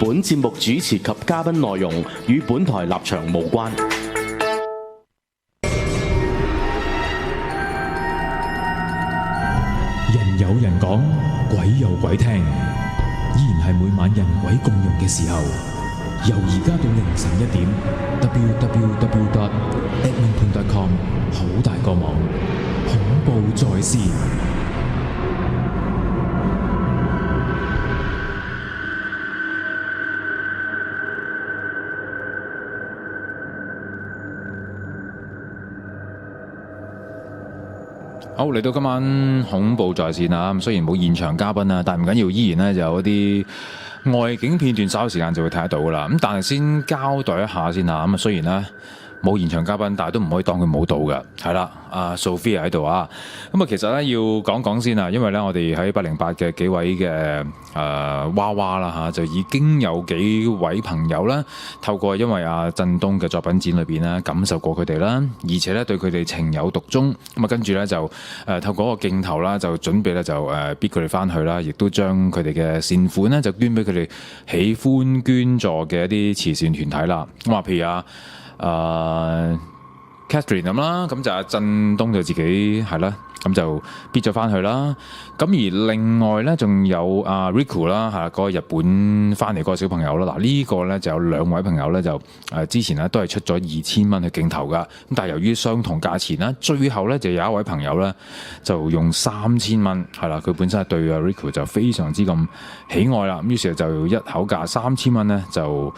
本節目主持及嘉賓內容與本台立場無關。人有人講，鬼有鬼聽，依然係每晚人鬼共融嘅時候。由而家到凌晨1點 www.edmonton.com 好大個網，恐怖在線。好，嚟到今晚恐怖在線啊！咁雖然冇現場嘉賓啊，但唔緊要，依然咧就有一啲外景片段，稍後時間就會睇得到噶啦。咁但係先交代一下先啊。咁啊，雖然咧冇現場嘉賓，但係都唔可以當佢冇到㗎。係啦，阿 Sophia 喺度啊。咁啊，其實咧要講講先啊，因為咧我哋喺808嘅幾位嘅娃娃啦嚇，就已經有幾位朋友啦，透過因為阿振東嘅作品展裏邊咧感受過佢哋啦，而且咧對佢哋情有獨鍾。咁啊，跟住咧就透過個鏡頭啦，就準備咧就逼佢哋翻去啦，亦都將佢哋嘅善款咧就捐俾佢哋喜歡捐助嘅一啲慈善團體啦。咁啊，譬如Catherine 咁啦，咁就阿振東就自己係啦，咁就逼咗翻去啦。咁而另外咧，仲有阿 Riku 啦，嗰個日本翻嚟嗰個小朋友啦。嗱，呢個咧就有2位朋友咧，就之前咧都係出咗2000蚊去競投噶。咁但係由於相同價錢啦，最後咧就有一位朋友咧就用3000蚊，係啦，佢本身係對阿 Riku 就非常之咁喜愛啦。咁於是就一口價3000蚊咧，就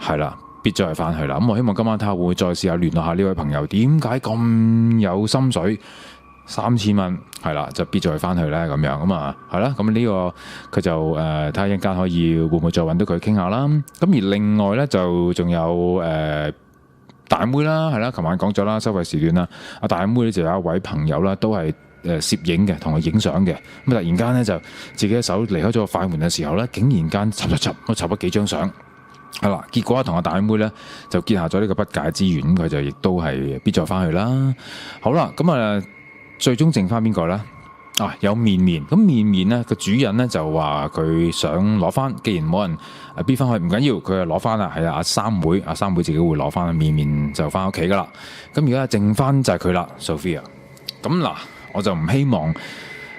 係啦。必咗係翻去啦，咁我希望今晚睇下會唔會再試下聯絡下呢位朋友，點解咁有心水？3000蚊係啦，就必咗係翻去咧咁樣，咁啊係啦，咁呢個佢就睇下一陣間可以會唔會再揾到佢傾下啦。咁而另外咧就仲有大妹啦，係啦，琴晚講咗啦，收費時段啦，阿大妹咧就有一位朋友啦，都係攝影嘅，同佢影相嘅，咁突然間咧就自己一手離開咗個快門嘅時候咧，竟然間插咗幾張相。係啦，結果同阿大妹咧就結下咗呢個不解之緣，佢就亦都係必咗翻去啦。好啦，咁啊，最終剩翻邊個咧？有面面，咁面面咧個主人咧就話佢想攞翻，既然冇人必翻去，唔緊要，佢就攞翻啦。係啊，阿三妹自己會攞翻，面面就翻屋企噶啦。咁而家剩翻就係佢啦 ，Sophia。咁嗱，我就唔希望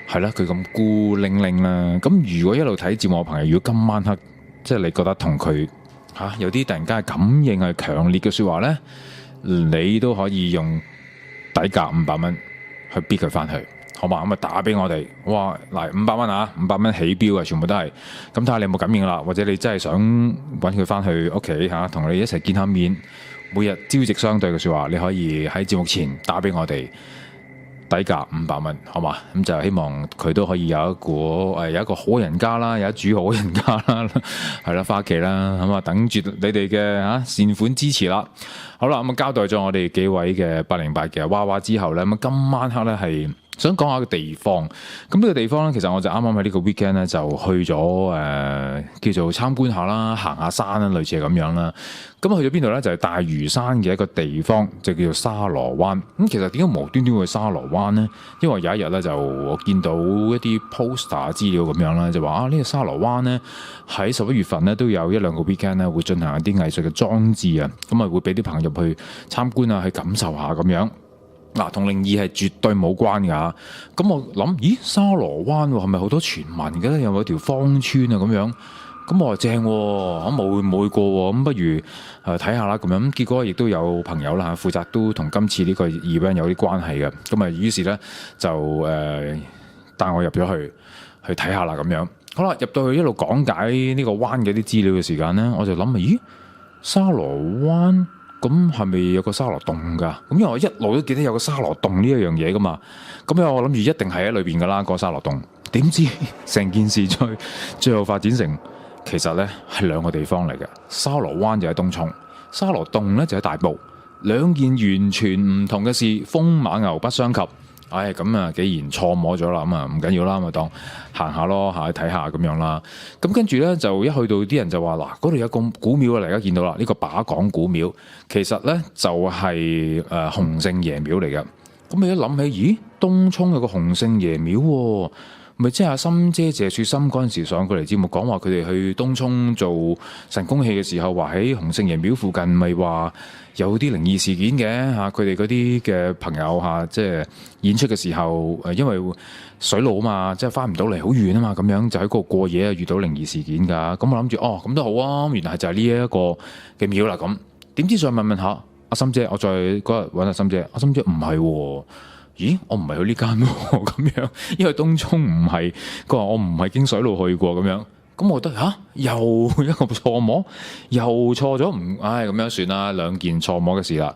係啦，佢咁孤零零啦。咁如果一路睇節目嘅朋友，如果今晚黑即係你覺得同佢有啲突然間嘅感應係強烈嘅說話咧，你都可以用底價500蚊去逼佢翻去，好嘛？咁啊打俾我哋，哇嗱500蚊啊，500蚊起標啊，全部都係。咁睇下你有冇感應啦，或者你真係想搵佢翻去屋企吓，同你一齊見下面，每日朝夕相對嘅說話，你可以喺節目前打俾我哋。底價500蚊，好嘛？咁就希望佢都可以有一個好人家啦，有一主好人家啦，係啦，翻屋企啦，咁啊等住你哋嘅善款支持啦。好啦，咁啊交代咗我哋幾位嘅808嘅娃娃之後咧，咁今晚黑咧係想講下個地方。咁呢個地方咧，其實我就啱啱喺呢個 weekend 咧就去咗叫做參觀下啦，行下山啦，類似係咁樣啦。咁去咗邊度咧？就係大嶼山嘅一個地方，就叫做沙螺灣。咁其實點解無端端會沙螺灣呢？因為有一日咧，就我見到一啲 poster 資料咁樣啦，就話呢個沙螺灣咧喺11月份咧都有1-2個 weekend 咧會進行一啲藝術嘅裝置啊，咁啊會俾啲朋友入去參觀啊，去感受下咁樣。嗱，同靈異係絕對冇關㗎。咁我諗，咦，沙螺灣係咪好多傳聞嘅咧？有冇條芳村啊咁樣？咁我話正喎，我冇去過喎，咁不如睇下啦咁樣。結果亦都有朋友啦，負責都同今次呢個 event 有啲關係嘅。咁啊，於是咧就帶我入咗去睇下啦咁樣。好啦，入到去一路講解呢個灣嘅啲資料嘅時間咧，我就諗啊，咦，沙螺灣咁係咪有個沙螺洞㗎？咁因為我一路都記得有個沙螺洞呢一樣嘢㗎嘛。咁我諗住一定係喺裏邊㗎啦，個沙螺洞。點知成件事最後發展成，其實咧係2個地方嚟嘅。沙螺灣就喺東涌，沙螺洞咧就喺大埔，兩件完全唔同嘅事，風馬牛不相及。咁啊，既然錯摸咗啦，咁啊唔緊要啦，咪當行下咯，睇下咁樣啦。咁跟住咧就一去到啲人就話嗱，嗰度有個古廟啊，大家見到啦，呢個把港古廟，其實咧就係洪聖爺廟嚟嘅。咁你一諗起，咦，東涌有個洪聖爺廟喎。咪即係阿心姐謝雪心嗰陣時上過嚟節目講話，佢哋去東涌做神功戲嘅時候，話喺洪聖爺廟附近，咪話有啲靈異事件嘅嚇。佢哋嗰啲嘅朋友嚇，即係演出嘅時候，因為水路啊嘛，即係翻唔到嚟，好遠啊嘛，咁樣就喺嗰度過夜啊，遇到靈異事件㗎。咁我諗住咁都好啊，原來就係呢一個嘅廟啦。咁點知再問下阿心姐，我再嗰日揾阿心姐，阿心姐唔係喎。咦，我唔係去呢間喎，咁樣，因為東涌唔係，佢話我唔係經水路去過咁樣，咁我覺得又一個錯摸，又錯咗，咁樣算啦，兩件錯摸嘅事啦。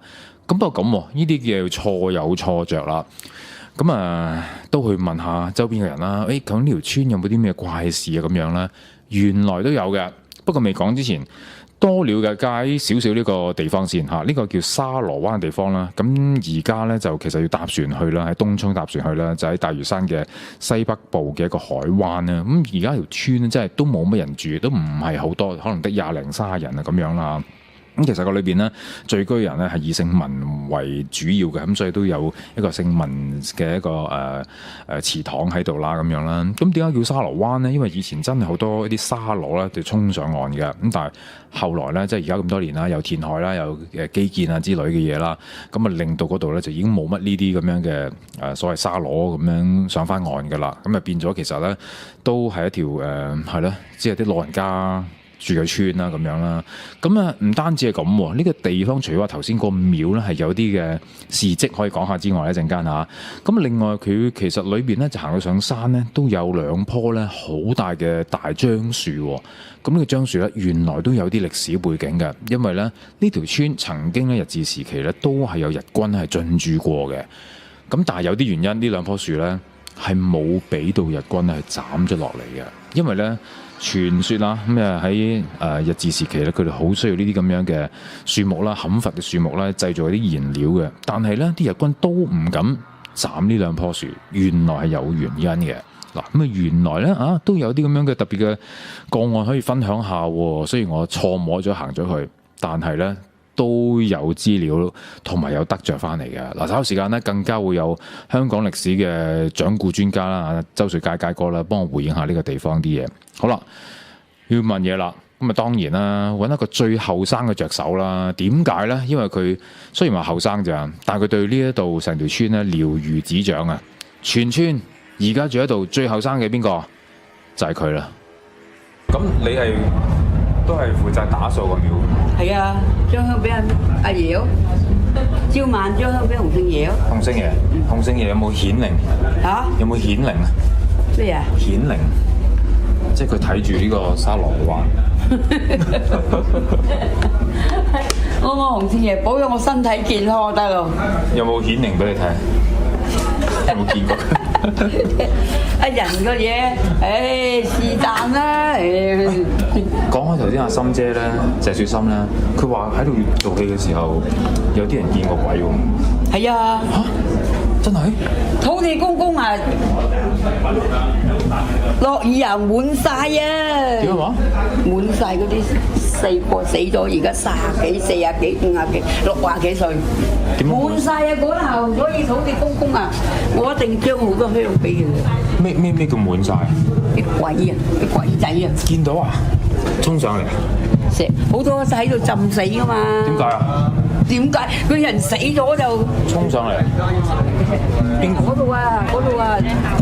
咁不過咁，呢啲叫錯有錯着啦。咁都去問下周邊嘅人啦。究竟呢條村有冇啲咩怪事啊？咁樣啦，原來都有嘅。不過未講之前，多了解少少呢個地方先嚇，呢個叫沙螺灣嘅地方啦。咁而家呢，就其實要搭船去啦，喺東涌搭船去啦，就喺大嶼山嘅西北部嘅一個海灣啦。咁而家條村咧，真係都冇乜人住，都唔係好多，可能得20零30人啊咁樣啦。咁其實個裏邊咧，聚居人咧係以姓文為主要嘅，咁所以都有一個姓文嘅一個祠堂喺度啦，咁樣啦。咁點解叫沙螺灣咧？因為以前真係好多一啲沙螺咧就衝上岸嘅，咁但係後來咧，即係而家咁多年啦，有填海啦，有基建啊之類嘅嘢啦，咁啊令到嗰度咧就已經冇乜呢啲咁樣嘅所謂沙螺咁樣上翻岸㗎啦。咁啊變咗其實咧都係一條係咯，即係啲老人家住嘅村啦，咁樣啦，咁唔單止係咁喎，呢個地方除咗話頭先個廟咧係有啲嘅事蹟可以講下之外，一陣間嚇，咁另外佢其實裏邊咧就行到上山咧都有2棵咧好大嘅大樟樹喎，咁呢個樟樹咧原來都有啲歷史背景嘅，因為咧呢條村曾經咧日治時期咧都係有日軍係進駐過嘅，咁但係有啲原因呢2棵樹咧係冇俾到日軍係斬咗落嚟嘅，因為咧。傳說啦，咁喺日治時期咧，佢哋好需要呢啲咁樣嘅樹木啦，砍伐嘅樹木啦，製造啲燃料嘅。但係咧，啲日軍都唔敢斬呢2棵樹，原來係有原因嘅。嗱，咁原來咧都有啲咁樣嘅特別嘅個案可以分享下喎。雖然我錯摸咗行咗去，但係咧。都有資料同埋有得着翻嚟嘅。嗱，稍後時間咧更加會有香港歷史嘅掌故專家啦，周瑞佳佳哥啦，幫我回應下呢個地方啲嘢。好啦，要問嘢啦，咁當然啦，揾一個最後生嘅着手啦。點解咧？因為佢雖然話後生咋，但係佢對呢一度成條村咧了如指掌啊！全村而家住喺度最後生嘅邊個？就係佢啦。咁你係都係負責打掃個廟？係啊，將香俾阿爺咯，朝晚將香俾洪聖爺咯。洪聖爺，洪聖爺有冇顯靈？嚇？有冇顯靈啊？咩啊？顯靈，即係佢睇住呢個沙螺灣。我洪聖爺保佑我身體健康得咯。有冇顯靈俾你睇？有冇見過？人個嘢，是但啦。講開頭先阿心姐咧，謝雪心咧，佢話喺度做戲嘅時候，有啲人見過鬼喎。係啊。嚇！真係？土地公公啊，落雨又滿晒啊！點話？滿晒嗰啲細個死咗，而家30幾、40幾、50幾、60幾歲，滿晒啊嗰頭，所以土地公公啊，我一定將好多香俾佢。咩叫滿晒？啲鬼啊，啲鬼仔啊！見到啊，衝上嚟。好多喺度浸死噶嘛？點解啊？點解佢人死咗就衝上嚟？嗰度啊，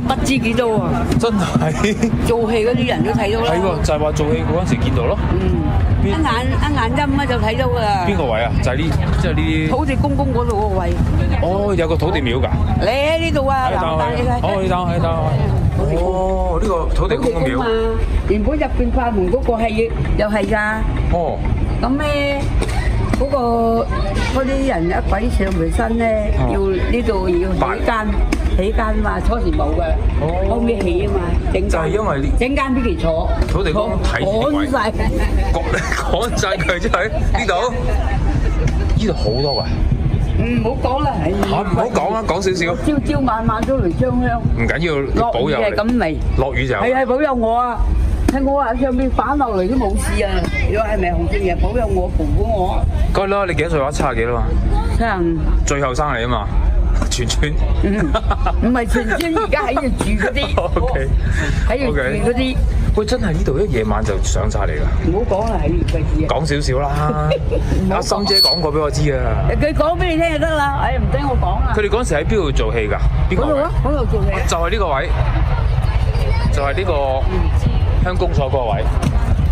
不知幾多啊！真係做戲嗰啲人都睇到啦。係喎，就係話做戲嗰陣時見到咯。一眼陰啊就睇到噶啦。邊個位啊？就係呢，即係呢啲土地公公嗰度嗰個位。哦，有個土地廟㗎。你喺呢度啊？嗱，你睇。哦，你等。哦，呢個土地公嘅廟。原本入邊快門嗰個係又係㗎。哦。咁咧，嗰啲人一鬼上回身咧，要呢度要起間嘛，初時冇㗎，後尾起啊嘛，整就係因為整間俾佢坐。土地公睇趕曬佢出去呢度，呢度好多㗎。唔好講啦，唔好講啦，講少少。朝晚都嚟香香。唔緊要，保佑你。落雨係咁嚟。落雨就係保佑我啊！睇我話上邊反落嚟都冇事啊！如果係咪洪聖爺保佑我，扶我？該啦，你幾多歲話？70幾啦嘛？70。最後生嚟啊嘛！全村。唔係全村，而家喺度住嗰啲。OK，喺度住嗰啲。喂，真係呢度一夜晚就上晒嚟㗎。唔好講啦，喺呢個字啊。講少少啦，阿心姐講過俾我知啊。佢講俾你聽就得啦，唉，唔使我講啊。佢哋嗰陣時喺邊度做戲㗎？邊個位？嗰度做戲。就係呢個位，就係呢個鄉公所嗰個位。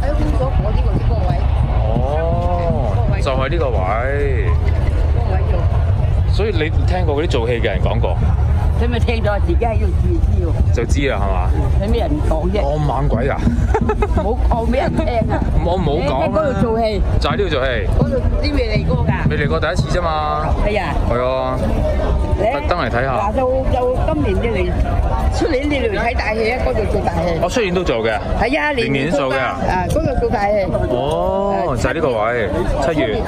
喺公所嗰呢個位。哦，就係呢個位。嗰個位做。所以你聽過嗰啲做戲嘅人講過？你咪聽到自己喺度住知喎。就知啦，係嘛？使咩人講啫？咁猛鬼㗎！唔好講俾人聽啊！我唔好講喺嗰度做戲。就喺呢度做戲。嗰度啲未嚟過㗎。未嚟過第一次啫嘛。係啊。係啊。特登嚟睇下。嗱，就今年你嚟，出年你嚟睇大戲啊！嗰度做大戲。我出年都做嘅。係啊，年年做嘅。啊，嗰度做大戲。哦，就係呢個位，7月。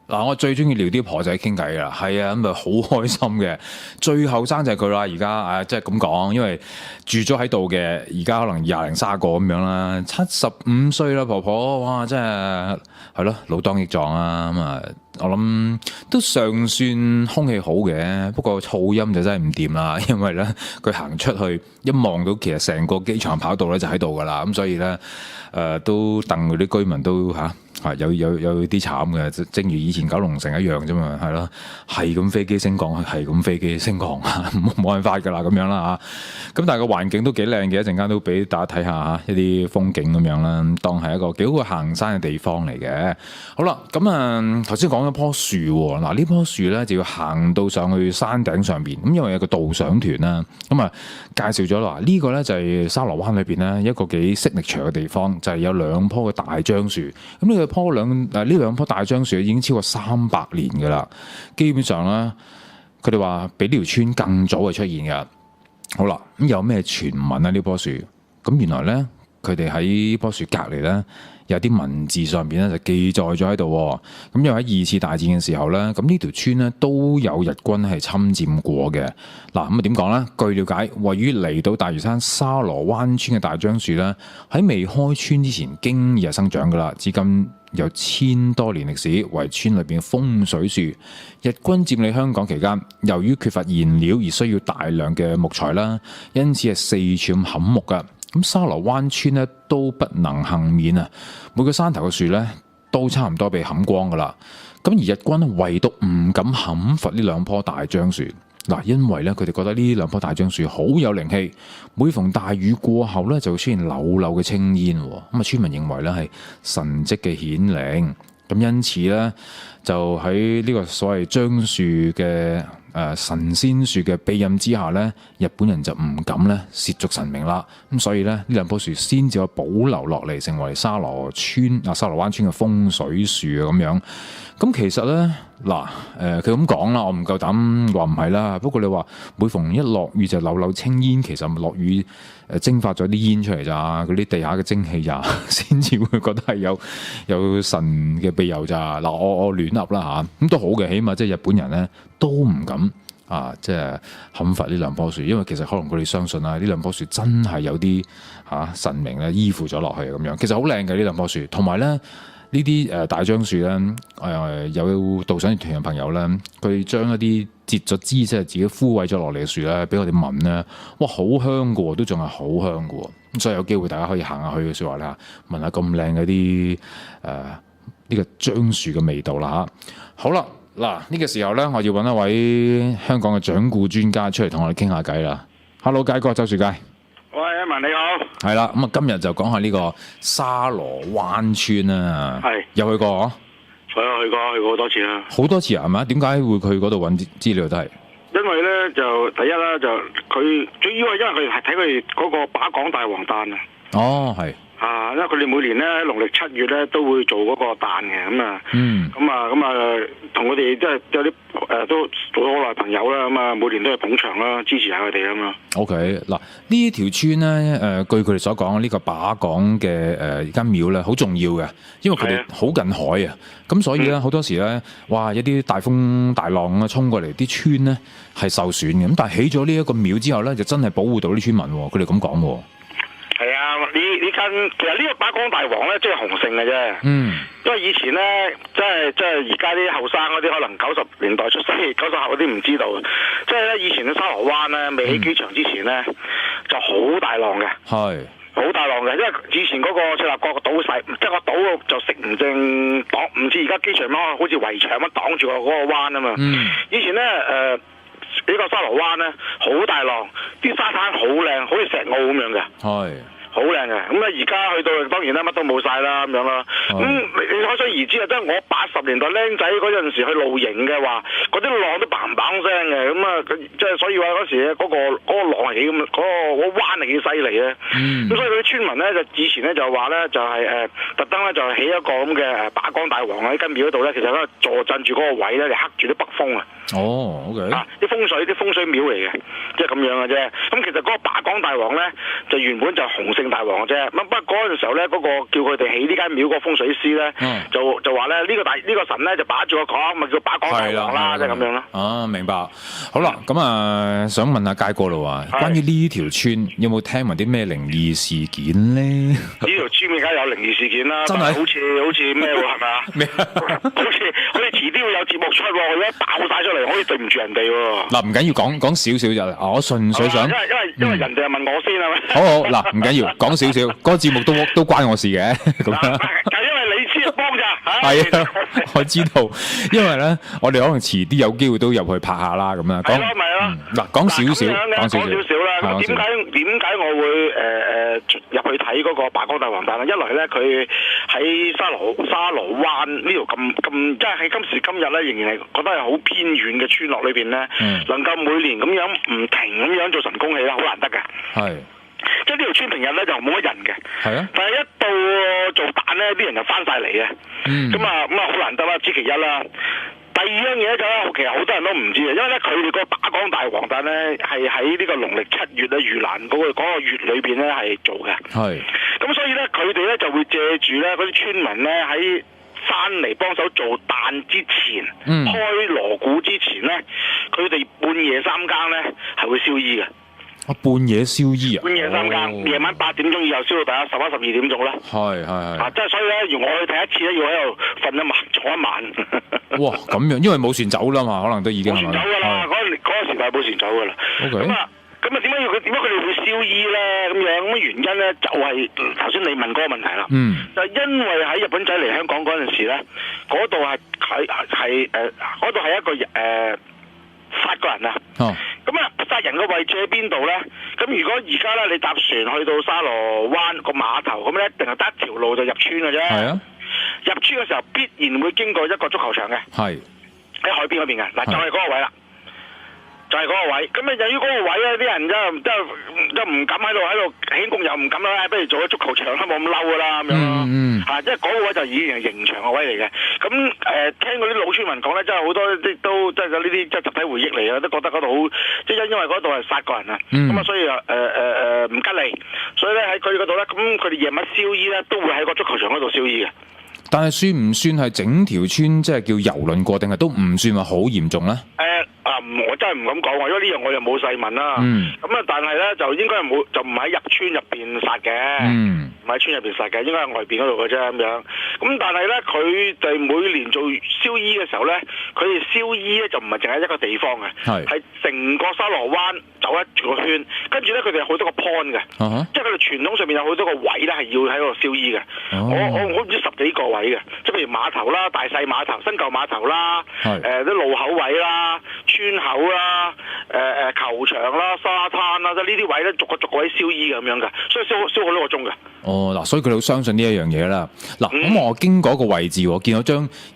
嗱，我最中意撩啲婆仔傾偈㗎啦，係啊，咁咪好開心嘅。最後生就係佢啦，而家即係咁講，因為住咗喺度嘅，而家可能20零30個咁樣啦，75歲啦，婆婆，哇，真係係咯，老當益壯啊，咁啊，我諗都尚算空氣好嘅，不過噪音就真係唔掂啦，因為咧佢行出去一望到，其實成個機場跑道咧就喺度㗎啦，咁所以咧都戥嗰啲居民都有啲慘嘅，正如以前九龍城一樣啫嘛，係咯，係咁飛機升降，係咁飛機升降，冇辦法㗎啦，咁樣啦嚇。咁但係個環境都幾靚嘅，一陣間都俾大家睇下一啲風景咁樣啦，當係一個幾好嘅行山嘅地方嚟嘅。好啦，咁頭先講咗棵樹喎，嗱呢棵樹咧就要行到上去山頂上邊，咁因為有個導賞團啦，咁啊介紹咗啦，呢個咧就係沙螺灣裏邊咧一個幾息力長嘅地方，就係有2棵嘅大樟樹，咁呢呢兩棵大樟樹已經超過300年㗎啦，基本上咧，佢哋話比呢條村更早係出現㗎。好啦，咁有咩傳聞啊？呢棵樹，咁原來咧，佢哋喺呢棵樹隔離咧，有啲文字上邊咧就記載咗喺度。咁因為喺2次大戰嘅時候咧，咁呢條村咧都有日軍係侵佔過嘅。嗱，咁啊點講咧？據了解，位於離島大嶼山沙螺灣村嘅大樟樹咧，喺未開村之前經已係生長㗎啦，至今有1000多年歷史，為村裏邊嘅風水樹。日軍佔領香港期間，由於缺乏燃料而需要大量嘅木材啦，因此係四處咁砍木㗎。咁沙螺灣村咧都不能幸免啊！每個山頭嘅樹咧都差唔多被砍光㗎啦。咁而日軍唯獨唔敢砍伐呢2棵大樟樹。嗱，因為咧佢哋覺得呢2棵大樟樹好有靈氣，每逢大雨過後咧就會出現柳柳嘅青煙。咁啊，村民認為咧係神蹟嘅顯靈。咁因此咧就喺呢個所謂樟樹嘅神仙樹嘅庇蔭之下咧，日本人就唔敢咧褻瀆神明啦。咁所以咧呢2棵樹先至有保留落嚟，成為沙螺灣村嘅風水樹啊咁樣。咁其實咧嗱，佢咁講啦，我唔夠膽話唔係啦。不過你話每逢一落雨就柳柳青煙，其實落雨蒸發咗啲煙出嚟咋，嗰啲地下嘅蒸汽咋，先至會覺得係有神嘅庇佑咋。嗱，我亂噏啦嚇，咁都好嘅，起碼即係日本人咧都唔敢即係砍伐呢2棵樹，因為其實可能佢哋相信呢2棵樹真係有啲神明咧依附咗落去咁樣。其實好靚嘅呢2棵樹，同埋咧。呢啲大樟樹咧，有導賞團嘅朋友咧，佢將一啲截咗枝，即係自己枯萎咗落嚟嘅樹咧，俾我哋聞咧，哇，好香嘅喎，都仲係好香嘅喎。咁所以有機會大家可以行下去嘅説話咧，聞下咁靚嘅啲呢個樟樹嘅味道啦嚇。好啦，嗱呢個時候咧，我要揾一位香港嘅掌故專家出嚟同我哋傾下偈啦。Hello， 佳哥，周樹佳。喂，阿文你好。係啦，咁啊今日就講下呢個沙螺灣村啊。係。有去過嗬？去過好多次啦。好多次啊，係咪？點解會去嗰度揾資料都係？因為咧就第一啦，就佢主要係因為佢係睇佢哋嗰個把港大黃誕啊。哦，係。因為佢哋每年咧喺農曆7月咧都會做嗰個誕嘅，咁啊，同佢哋即係有啲都做咗好耐朋友啦，咁啊每年都係捧場啦，支持下佢哋啊嘛。OK， 嗱呢條村咧據佢哋所講，呢個把港嘅間廟咧好重要嘅，因為佢哋好近海啊，咁所以咧好多時咧，哇一啲大風大浪啊衝過嚟，啲村咧係受損嘅，咁但係起咗呢一個廟之後咧，就真係保護到啲村民喎，佢哋咁講喎。係啊，呢間其實呢個把江大王咧，即係洪聖嘅啫。嗯。因為以前咧，即係而家啲後生嗰啲，可能90年代出世、90後嗰啲唔知道。即係咧，以前嘅沙螺灣咧，未起機場之前咧，就好大浪嘅。係。好大浪嘅，因為以前嗰個赤鱲角個島細，即係個島就食唔正擋，唔似而家機場咁好似圍牆咁擋住嗰個灣啊嘛。嗯。以前咧呢個沙螺灣咧好大浪，啲沙灘好靚，好似石澳咁樣嘅。係。好靚嘅，咁啊而家去到當然啦，乜都冇晒啦咁樣啦。咁你可想而知啊，即係我80年代僆仔嗰陣時去露營嘅話，嗰啲浪都砰砰聲嘅，咁啊即係所以話嗰時咧嗰個浪係幾咁，嗰個灣係幾犀利咧。咁所以嗰啲村民咧就以前咧就話咧就係特登咧就起一個咁嘅把江大王喺間廟嗰度咧，其實咧坐鎮住嗰個位咧就克住啲北風啊。哦 ，OK。啲風水廟嚟嘅，即係咁樣嘅啫。咁其實嗰個把江大王咧就原本就洪聖大王嘅啫，不過嗰陣時候咧，嗰個叫佢哋起呢間廟個風水師咧，就話咧呢個神咧就把住個講，咪叫把江大王啦，即係咁樣咯。啊，明白。好啦，咁想問下佳哥啦喎，關於呢條村有冇聽聞啲咩靈異事件咧？呢條村而家有靈異事件啦，真係好似咩喎，係咪啊？咩？好似遲啲會有節目出喎，如果爆晒出嚟，可以對唔住人哋喎。嗱，唔緊要，講少少就，我純粹想，因為人哋係問我先係咪？好，嗱，唔緊要，講少少，嗰個節目都關我事嘅，咁樣。就因為你先幫咋？係啊，我知道，因為咧，我哋可能遲啲有機會都入去拍下啦，咁樣。係咯，咪咯。嗱，講少少啦。咁點解我會入去睇嗰個把江大王誕咧？一來咧，佢喺沙螺灣呢條咁，即係喺今時今日咧，仍然係覺得係好偏遠嘅村落裏邊咧，能夠每年咁樣唔停咁樣做神功戲咧，好難得嘅。係。即係呢條村平日咧就冇乜人嘅，係啊，但係一到做誕咧，啲人就翻晒嚟嘅，咁啊好難得啦，知其一啦。第二樣嘢就咧，其實好多人都唔知嘅，因為咧佢哋個把江大王誕咧係喺呢個農曆7月咧，盂蘭嗰個月裏邊咧係做嘅，係。咁所以咧佢哋咧就會借住咧嗰啲村民咧喺翻嚟幫手做誕之前，開鑼鼓之前咧，佢哋半夜3更咧係會燒衣嘅。半夜燒衣啊！半夜3更，夜晚8點鐘以後燒到大家11、12點鐘啦。係。即係所以咧，如果我去睇一次咧，要喺度瞓一晚，坐一晚。哇，咁樣，因為冇船走啦嘛，可能都已經係咪？冇船走㗎啦，嗰個時代冇船走㗎啦。咁啊，點解佢哋會燒衣咧？咁樣原因咧就係頭先你問嗰個問題啦。就係因為喺日本仔嚟香港嗰陣時咧，嗰度係嗰度係一個殺個人啊！咁啊，殺人嘅位置喺邊度咧？咁如果而家咧，你搭船去到沙螺灣個碼頭，咁咧一定係得一條路就入村嘅啫。係啊，入村嘅時候必然會經過一個足球場嘅。係喺海邊嗰邊嘅，嗱就係嗰個位啦。就係嗰個位，咁啊由於嗰個位咧，啲人就唔敢喺度起工，又唔敢啦，不如做咗足球場啦，冇咁嬲噶啦咁樣咯。即係嗰個位就以前係刑場個位嚟嘅。咁聽嗰啲老村民講咧，真係好多啲都即係呢啲即係集體回憶嚟嘅，都覺得嗰度好，即係因為嗰度係殺個人啊。咁啊，所以唔吉利，所以咧喺佢嗰度咧，咁佢哋夜晚燒衣咧，都會喺個足球場嗰度燒衣嘅。但係算唔算係整條村即係叫遊輪過，定係都唔算話好嚴重咧？我真係唔敢講喎，因為呢樣我又冇細問啦。咁啊，但係咧就應該係冇，就唔喺入村入邊殺嘅，唔喺村入邊殺嘅，應該喺外邊嗰度嘅啫咁樣。咁但係咧，佢哋每年做燒衣嘅時候咧，佢哋燒衣咧就唔係淨係一個地方嘅，係成個沙螺灣走一個圈，跟住咧佢哋有好多個 point 嘅，即係佢哋傳統上面有好多個位咧係要喺度燒衣嘅。我唔知10幾個位嘅，即係譬如碼頭啦、大細碼頭、新舊碼頭啦，啲路口位啦、村口啦、球場啦、沙灘啦，即係呢啲位咧逐個位燒衣咁樣嘅，所以燒好多個鐘嘅。嗱，所以佢哋好相信呢一樣嘢啦。嗱，咁我經過一個位置，我見到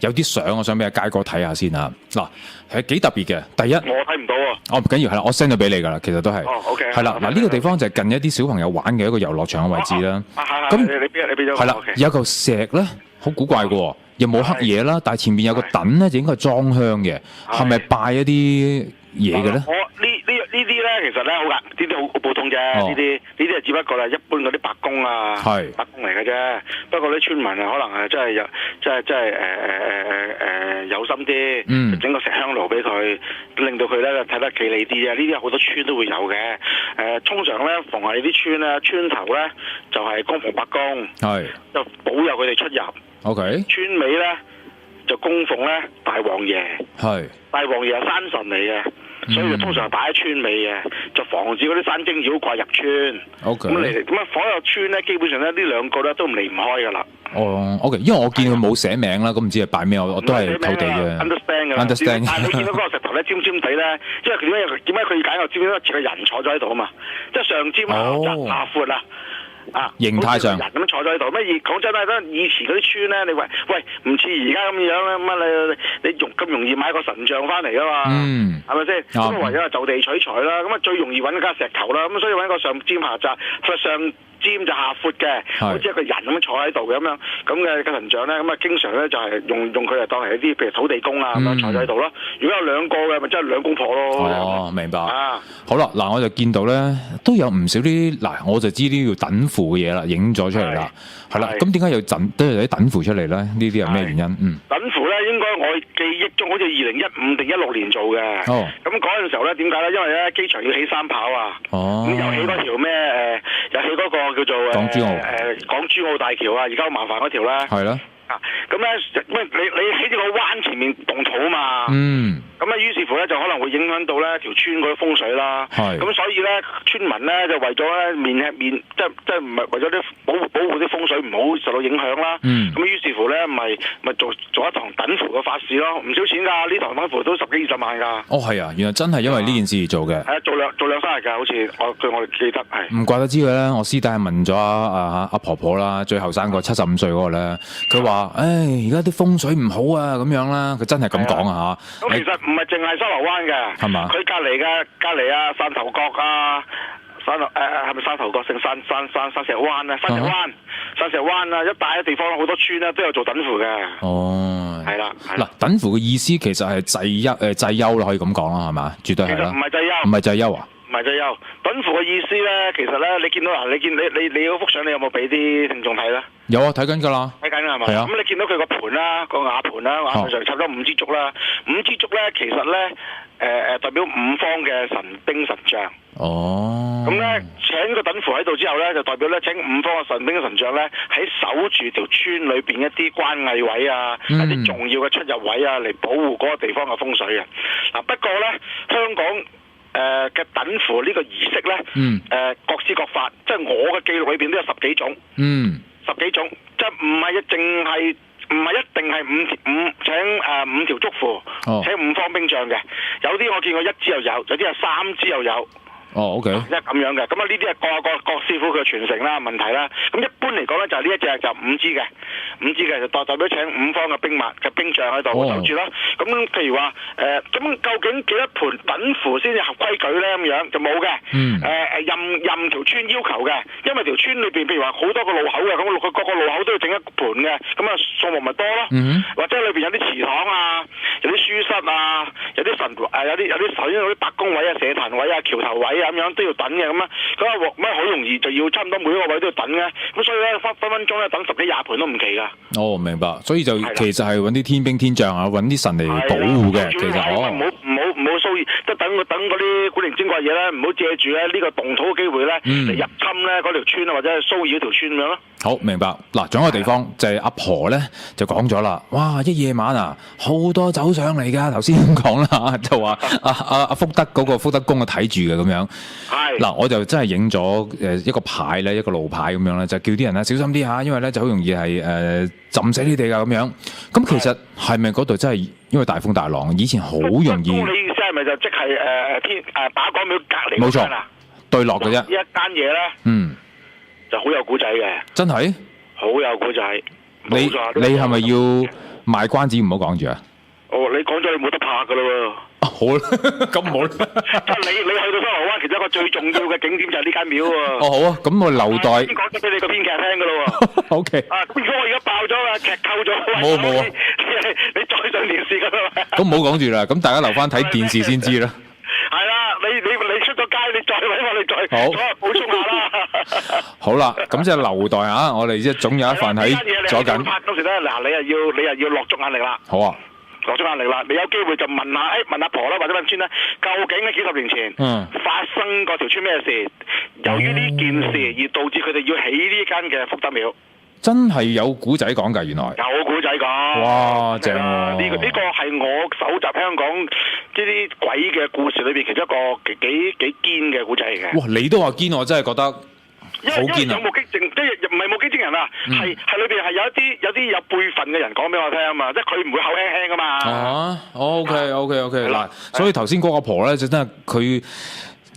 有啲相，我想俾阿佳哥睇下先啊。嗱，係幾特別嘅。第一，我睇唔到啊。唔緊要，係啦，我 send 咗俾你㗎啦。其實都係。OK。係啦，嗱，呢個地方就係近一啲小朋友玩嘅一個遊樂場嘅位置啦。咁你俾咗。係啦，有嚿石咧，好古怪嘅，又冇黑嘢啦，但係前面有個躉咧，就應該係裝香嘅，係咪拜一啲嘢嘅咧？呢啲咧，其實咧好噶，呢啲好普通啫。呢啲係只不過係一般嗰啲白宮啊，白宮嚟嘅啫。不過啲村民啊，可能係真係有心啲，整個石香爐俾佢，令到佢咧睇得企理啲啊！呢啲好多村都會有嘅。通常咧逢係啲村咧，村頭咧就係供奉伯公，就保佑佢哋出入。OK。村尾咧就供奉咧大王爺，大王爺係山神嚟嘅。所以就通常擺喺村尾嘅，就防止嗰啲山精妖怪入村。OK。咁所有村咧，基本上咧呢兩個咧都唔離唔開噶啦。OK， 因為我見佢冇寫名啦，咁唔知係擺咩，我都係投地嘅。Understand 但係你見到嗰個石頭咧尖尖地咧，即係點解佢要揀個尖尖？似個人坐咗喺度啊嘛，即係上尖下闊啊。形態上人咁坐咗喺度，乜講真啦，以前嗰啲村咧，你喂唔似而家咁樣咧，乜你咁容易買個神像翻嚟噶嘛？係咪先？咁唯有係就地取材啦。咁最容易揾間石頭啦。咁所以揾個上尖下窄，上尖就下闊嘅，好似一個人咁坐喺度咁樣咁嘅神像咧，咁啊經常咧就係用佢嚟當係一啲譬如土地公啊咁樣坐咗喺度咯。如果有兩個嘅，咪真係兩公婆咯。明白。好啦，嗱我就見到咧都有唔少啲我就知啲要等符嘅嘢啦，影咗出嚟啦，係啦。咁點解都有啲等符出嚟咧？呢啲係咩原因？等符咧應該我記憶中好似2015定16年做嘅。咁嗰陣時候咧點解咧？因為咧機場要起三跑啊。咁又起嗰條咩又起嗰個叫做港珠澳大橋啊，而家好麻煩嗰條咧。係啦。咁咧，你喺呢個灣前面動土啊嘛。咁啊，於是乎咧就可能會影響到咧條村嗰啲風水啦。咁所以咧，村民咧就為咗咧即係唔係為咗啲保護啲風水唔好受到影響啦。咁於是乎咧，咪做一堂等符嘅法事咯，唔少錢㗎，呢堂等符都10幾20萬㗎。係啊，原來真係因為呢件事而做嘅。係啊，做兩三日㗎，好似據我哋記得係。唔怪得知佢咧，我師弟係問咗阿婆婆啦，最後生個75歲嗰個咧，佢話。而家啲風水唔好啊，咁樣啦，佢真係咁講啊嚇。咁其實唔係淨係沙螺灣嘅，係嘛？佢隔離啊，汕頭角啊，係咪汕頭角姓汕石灣啊？汕石灣啊，一帶嘅地方好多村咧都有做等符嘅。係啦。嗱，等符嘅意思其實係祭幽啦，可以咁講啦，係嘛？絕對係啦。唔係祭幽。唔係祭幽啊？唔係祭幽。等符嘅意思咧，其實咧，你見到你嗰幅相，你有冇俾啲聽眾睇咧？有啊，睇緊㗎啦。睇緊係嘛？係啊。咁你見到佢個盤啦，個瓦盤啦，瓦盤上插咗5支竹啦。5支竹咧，其實咧，代表5方嘅神兵神將。咁咧，請個等符喺度之後咧，就代表咧請5方嘅神兵神將咧，喺守住條村裏邊一啲關隘位啊，一啲重要嘅出入位啊，嚟保護嗰個地方嘅風水嘅。不過咧，香港嘅等符呢個儀式咧，各施各法，即係我嘅記錄裏邊都有10幾種。10幾種，即係唔係一定係請5條竹符，請5方兵將嘅，有啲我見過1支又有，有啲係3支又有。OK， 即係咁樣嘅，咁啊呢啲係各師傅嘅傳承啦，問題啦。咁一般嚟講咧，就呢一隻就5支嘅，就代表請5方嘅兵將喺度守住啦。咁譬如話咁究竟幾多盤等符先至合規矩咧？咁樣就冇嘅。任條村要求嘅，因為條村裏邊譬如話好多個路口嘅，咁佢各個路口都要整一盤嘅，咁啊數目咪多咯。或者裏邊有啲祠堂啊，有啲書室啊，有啲首先有啲伯公位啊、社壇位啊、橋頭位啊。咁樣都要等嘅，咁啊，咁好容易就要差唔多每一個位都要等嘅，咁所以咧分鐘咧等10幾20盤都唔奇噶。明白，所以就其實係揾啲天兵天將啊，揾啲神嚟保護嘅。其實唔好騷擾，即係等嗰啲古靈精怪嘢咧，唔好借住咧呢個動土嘅機會咧嚟入侵咧嗰條村啊，或者係騷擾條村咁樣咯。好，明白。嗱，仲有一個地方就係阿婆咧就講咗啦，哇！一夜晚啊，好多走上嚟噶。頭先咁講啦，就話阿福德嗰個福德公啊睇住嘅咁樣。嗱，我就真係影咗一個牌咧，一個路牌咁樣咧，就叫啲人咧小心啲嚇，因為咧就好容易係浸死你哋噶咁樣。咁其實係咪嗰度真係因為大風大浪，以前好容易？你意思係咪就即係打港廟隔離？冇錯，對落嘅啫。呢一間嘢咧，就好有古仔嘅。真係好有古仔。你係咪要賣關子唔好講住啊？你講咗你冇得拍噶啦喎。好啦，咁唔好啦。即係你去到沙螺灣，其中一個最重要嘅景點就係呢間廟喎。好啊，咁我留待先講咗俾你個編劇聽噶啦喎。OK。如果我而家爆咗啦，劇透咗，冇啊，你再上電視噶啦嘛。咁唔好講住啦，咁大家留翻睇電視先知啦。係啦，你出咗街，你再搵我哋再補充下啦。好啦，咁即係留待啊，我哋即係總有一份喺左緊。拍嗰時咧，嗱，你又要落足眼力啦。好啊。落咗壓力啦。你有機會就問阿婆啦，或者問村咧，究竟喺幾十年前發生過條村咩事？由於呢件事而導致佢哋要起呢間嘅福德廟。真係有古仔講㗎，原來有古仔講。哇，正喎！呢個係我搜集香港呢啲鬼嘅故事裏邊其中一個幾堅嘅古仔嚟嘅。哇，你都話堅，我真係覺得好堅啊！有目擊證，即係唔係目擊證人啊？係裏邊係有啲有輩分嘅人講俾我聽啊嘛，即係佢唔會口輕輕噶嘛。OK 嗱，所以頭先嗰個阿婆咧就真係佢。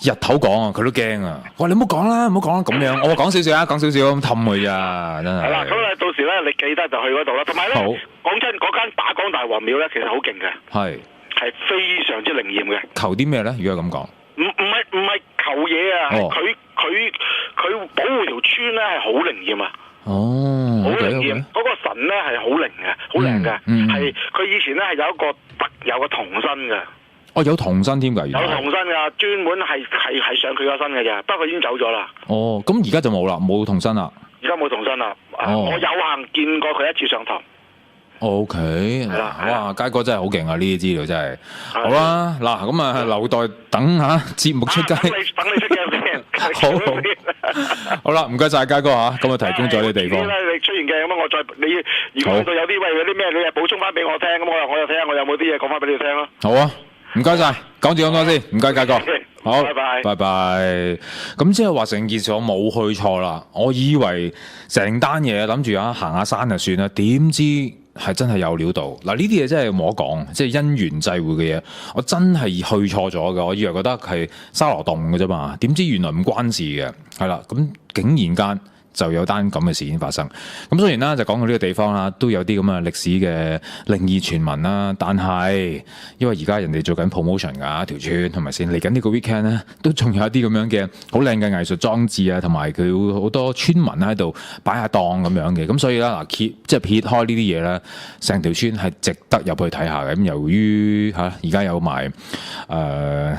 日頭講啊，佢都驚啊！我話你唔好講啦，唔好講啦咁樣。我話講少少啊，講少少咁氹佢咋，真係。係啦，咁咧到時咧，你記得就去嗰度啦。同埋咧，講真，嗰間打港大王廟咧，其實好勁嘅。係非常之靈驗嘅。求啲咩咧？如果咁講，唔係求嘢啊，佢保護條村咧係好靈驗啊。哦，好靈驗。嗰個神咧係好靈嘅，好靈嘅。係佢以前咧係有一個特有嘅童身嘅。哦，有童身添㗎，有童身㗎，專門係上佢個身嘅啫，不過佢已經走咗啦。哦，咁而家就冇啦，冇童身啦。而家冇童身啦。我有幸見過佢一次上堂。OK，係啦，哇，佳哥真係好勁啊！呢啲資料真係。好啦，嗱，咁啊，留待等下節目出街。等你出鏡先。好啦，唔該晒佳哥嚇，咁啊提供咗啲地方。你出完鏡咁啊，我再如果度有啲有啲咩，你補充翻俾我聽，咁我又睇下我有冇啲嘢講翻俾你聽咯。好啊。唔該晒，講住咁多先，唔該佳哥，好，拜拜。咁即係話成件事我冇去錯啦，我以為成單嘢諗住行下山就算啦，點知係真係有料到。嗱，呢啲嘢真係冇得講，即係因緣際會嘅嘢，我真係去錯咗嘅，我以為覺得係沙羅洞嘅啫嘛，點知原來唔關事嘅，係啦，咁竟然間就有單咁嘅事件發生。咁雖然啦，就講到呢個地方啦，都有啲咁嘅歷史嘅靈異傳聞啦，但係因為而家人哋做緊 promotion 㗎條村，係咪先？嚟緊呢個 weekend 咧，都仲有一啲咁樣嘅好靚嘅藝術裝置啊，同埋佢好多村民喺度擺下檔咁樣嘅。咁所以咧嗱，即係撇開呢啲嘢咧，成條村係值得入去睇下嘅。咁由於而家有埋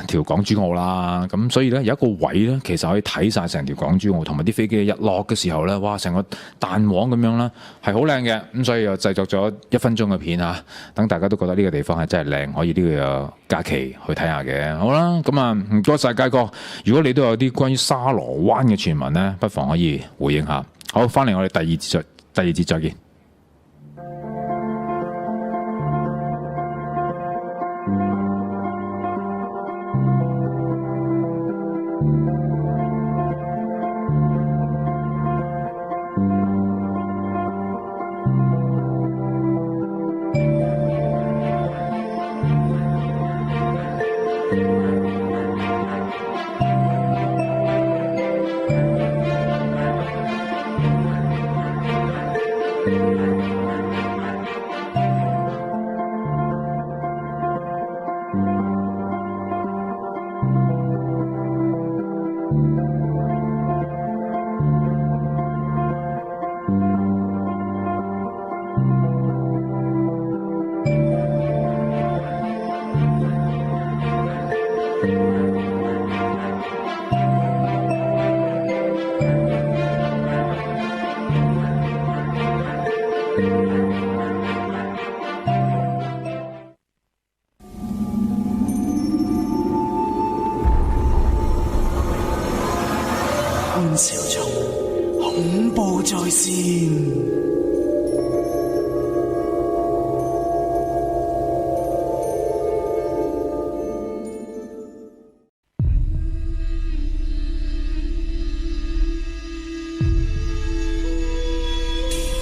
條港珠澳啦，咁所以咧有一個位咧，其實可以睇晒成條港珠澳，同埋啲飛機日落嘅時候咧，哇！成個彈簧咁樣啦，係好靚嘅。咁所以又製作咗1分鐘嘅片啊，等大家都覺得呢個地方係真係靚，可以呢個假期去睇下嘅。好啦，咁啊唔該晒佳哥。如果你都有啲關於沙螺灣嘅傳聞咧，不妨可以回應下。好，翻嚟我哋第二節再見。潘少聰，恐怖在線。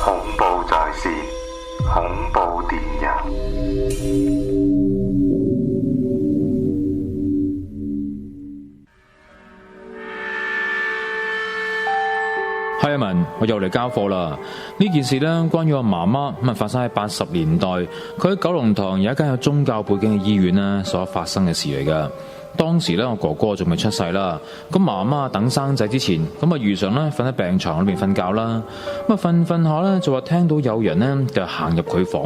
恐怖在線，恐怖電影。係啊文，我又嚟交貨啦！呢件事呢，關於我媽媽咁啊，發生喺80年代，佢喺九龍塘有一間有宗教背景嘅醫院呢所發生嘅事嚟噶。當時咧，我哥哥仲未出世啦，咁媽媽等生仔之前，咁啊如常咧瞓喺病床裏邊瞓覺啦，咁啊瞓下咧就話聽到有人咧就行入佢房，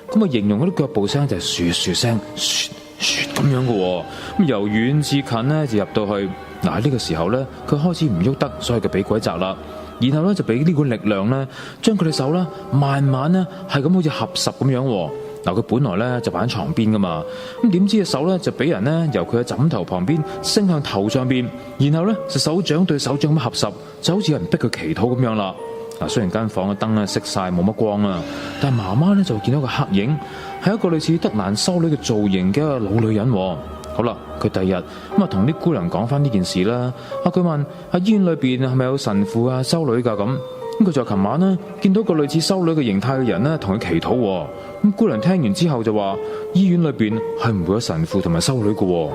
咁啊形容嗰啲腳步聲就係噓噓聲，噓噓咁樣嘅，咁由遠至近咧就入到去，嗱喺呢個時候咧佢開始唔喐得，所以佢俾鬼責啦。然後咧就俾呢股力量咧，將佢哋手咧慢慢咧係咁好似合十咁樣，嗱，佢本來咧就擺喺床邊噶嘛，咁點知隻手咧就俾人咧由佢嘅枕頭旁邊升向頭上邊，然後咧隻手掌對手掌咁合十，就好似有人逼佢祈禱咁樣啦。嗱，雖然間房嘅燈咧熄晒冇乜光啊，但係媽媽咧就見到個黑影，係一個類似德蘭修女嘅造型嘅一個老女人。好啦，佢第二日咁啊同啲姑娘講翻呢件事啦。佢問喺醫院裏邊係咪有神父啊修女噶咁？佢就琴晚呢見到個類似修女嘅形態嘅人呢同佢祈禱。咁姑娘聽完之後就話醫院裏邊係唔會有神父同埋修女嘅。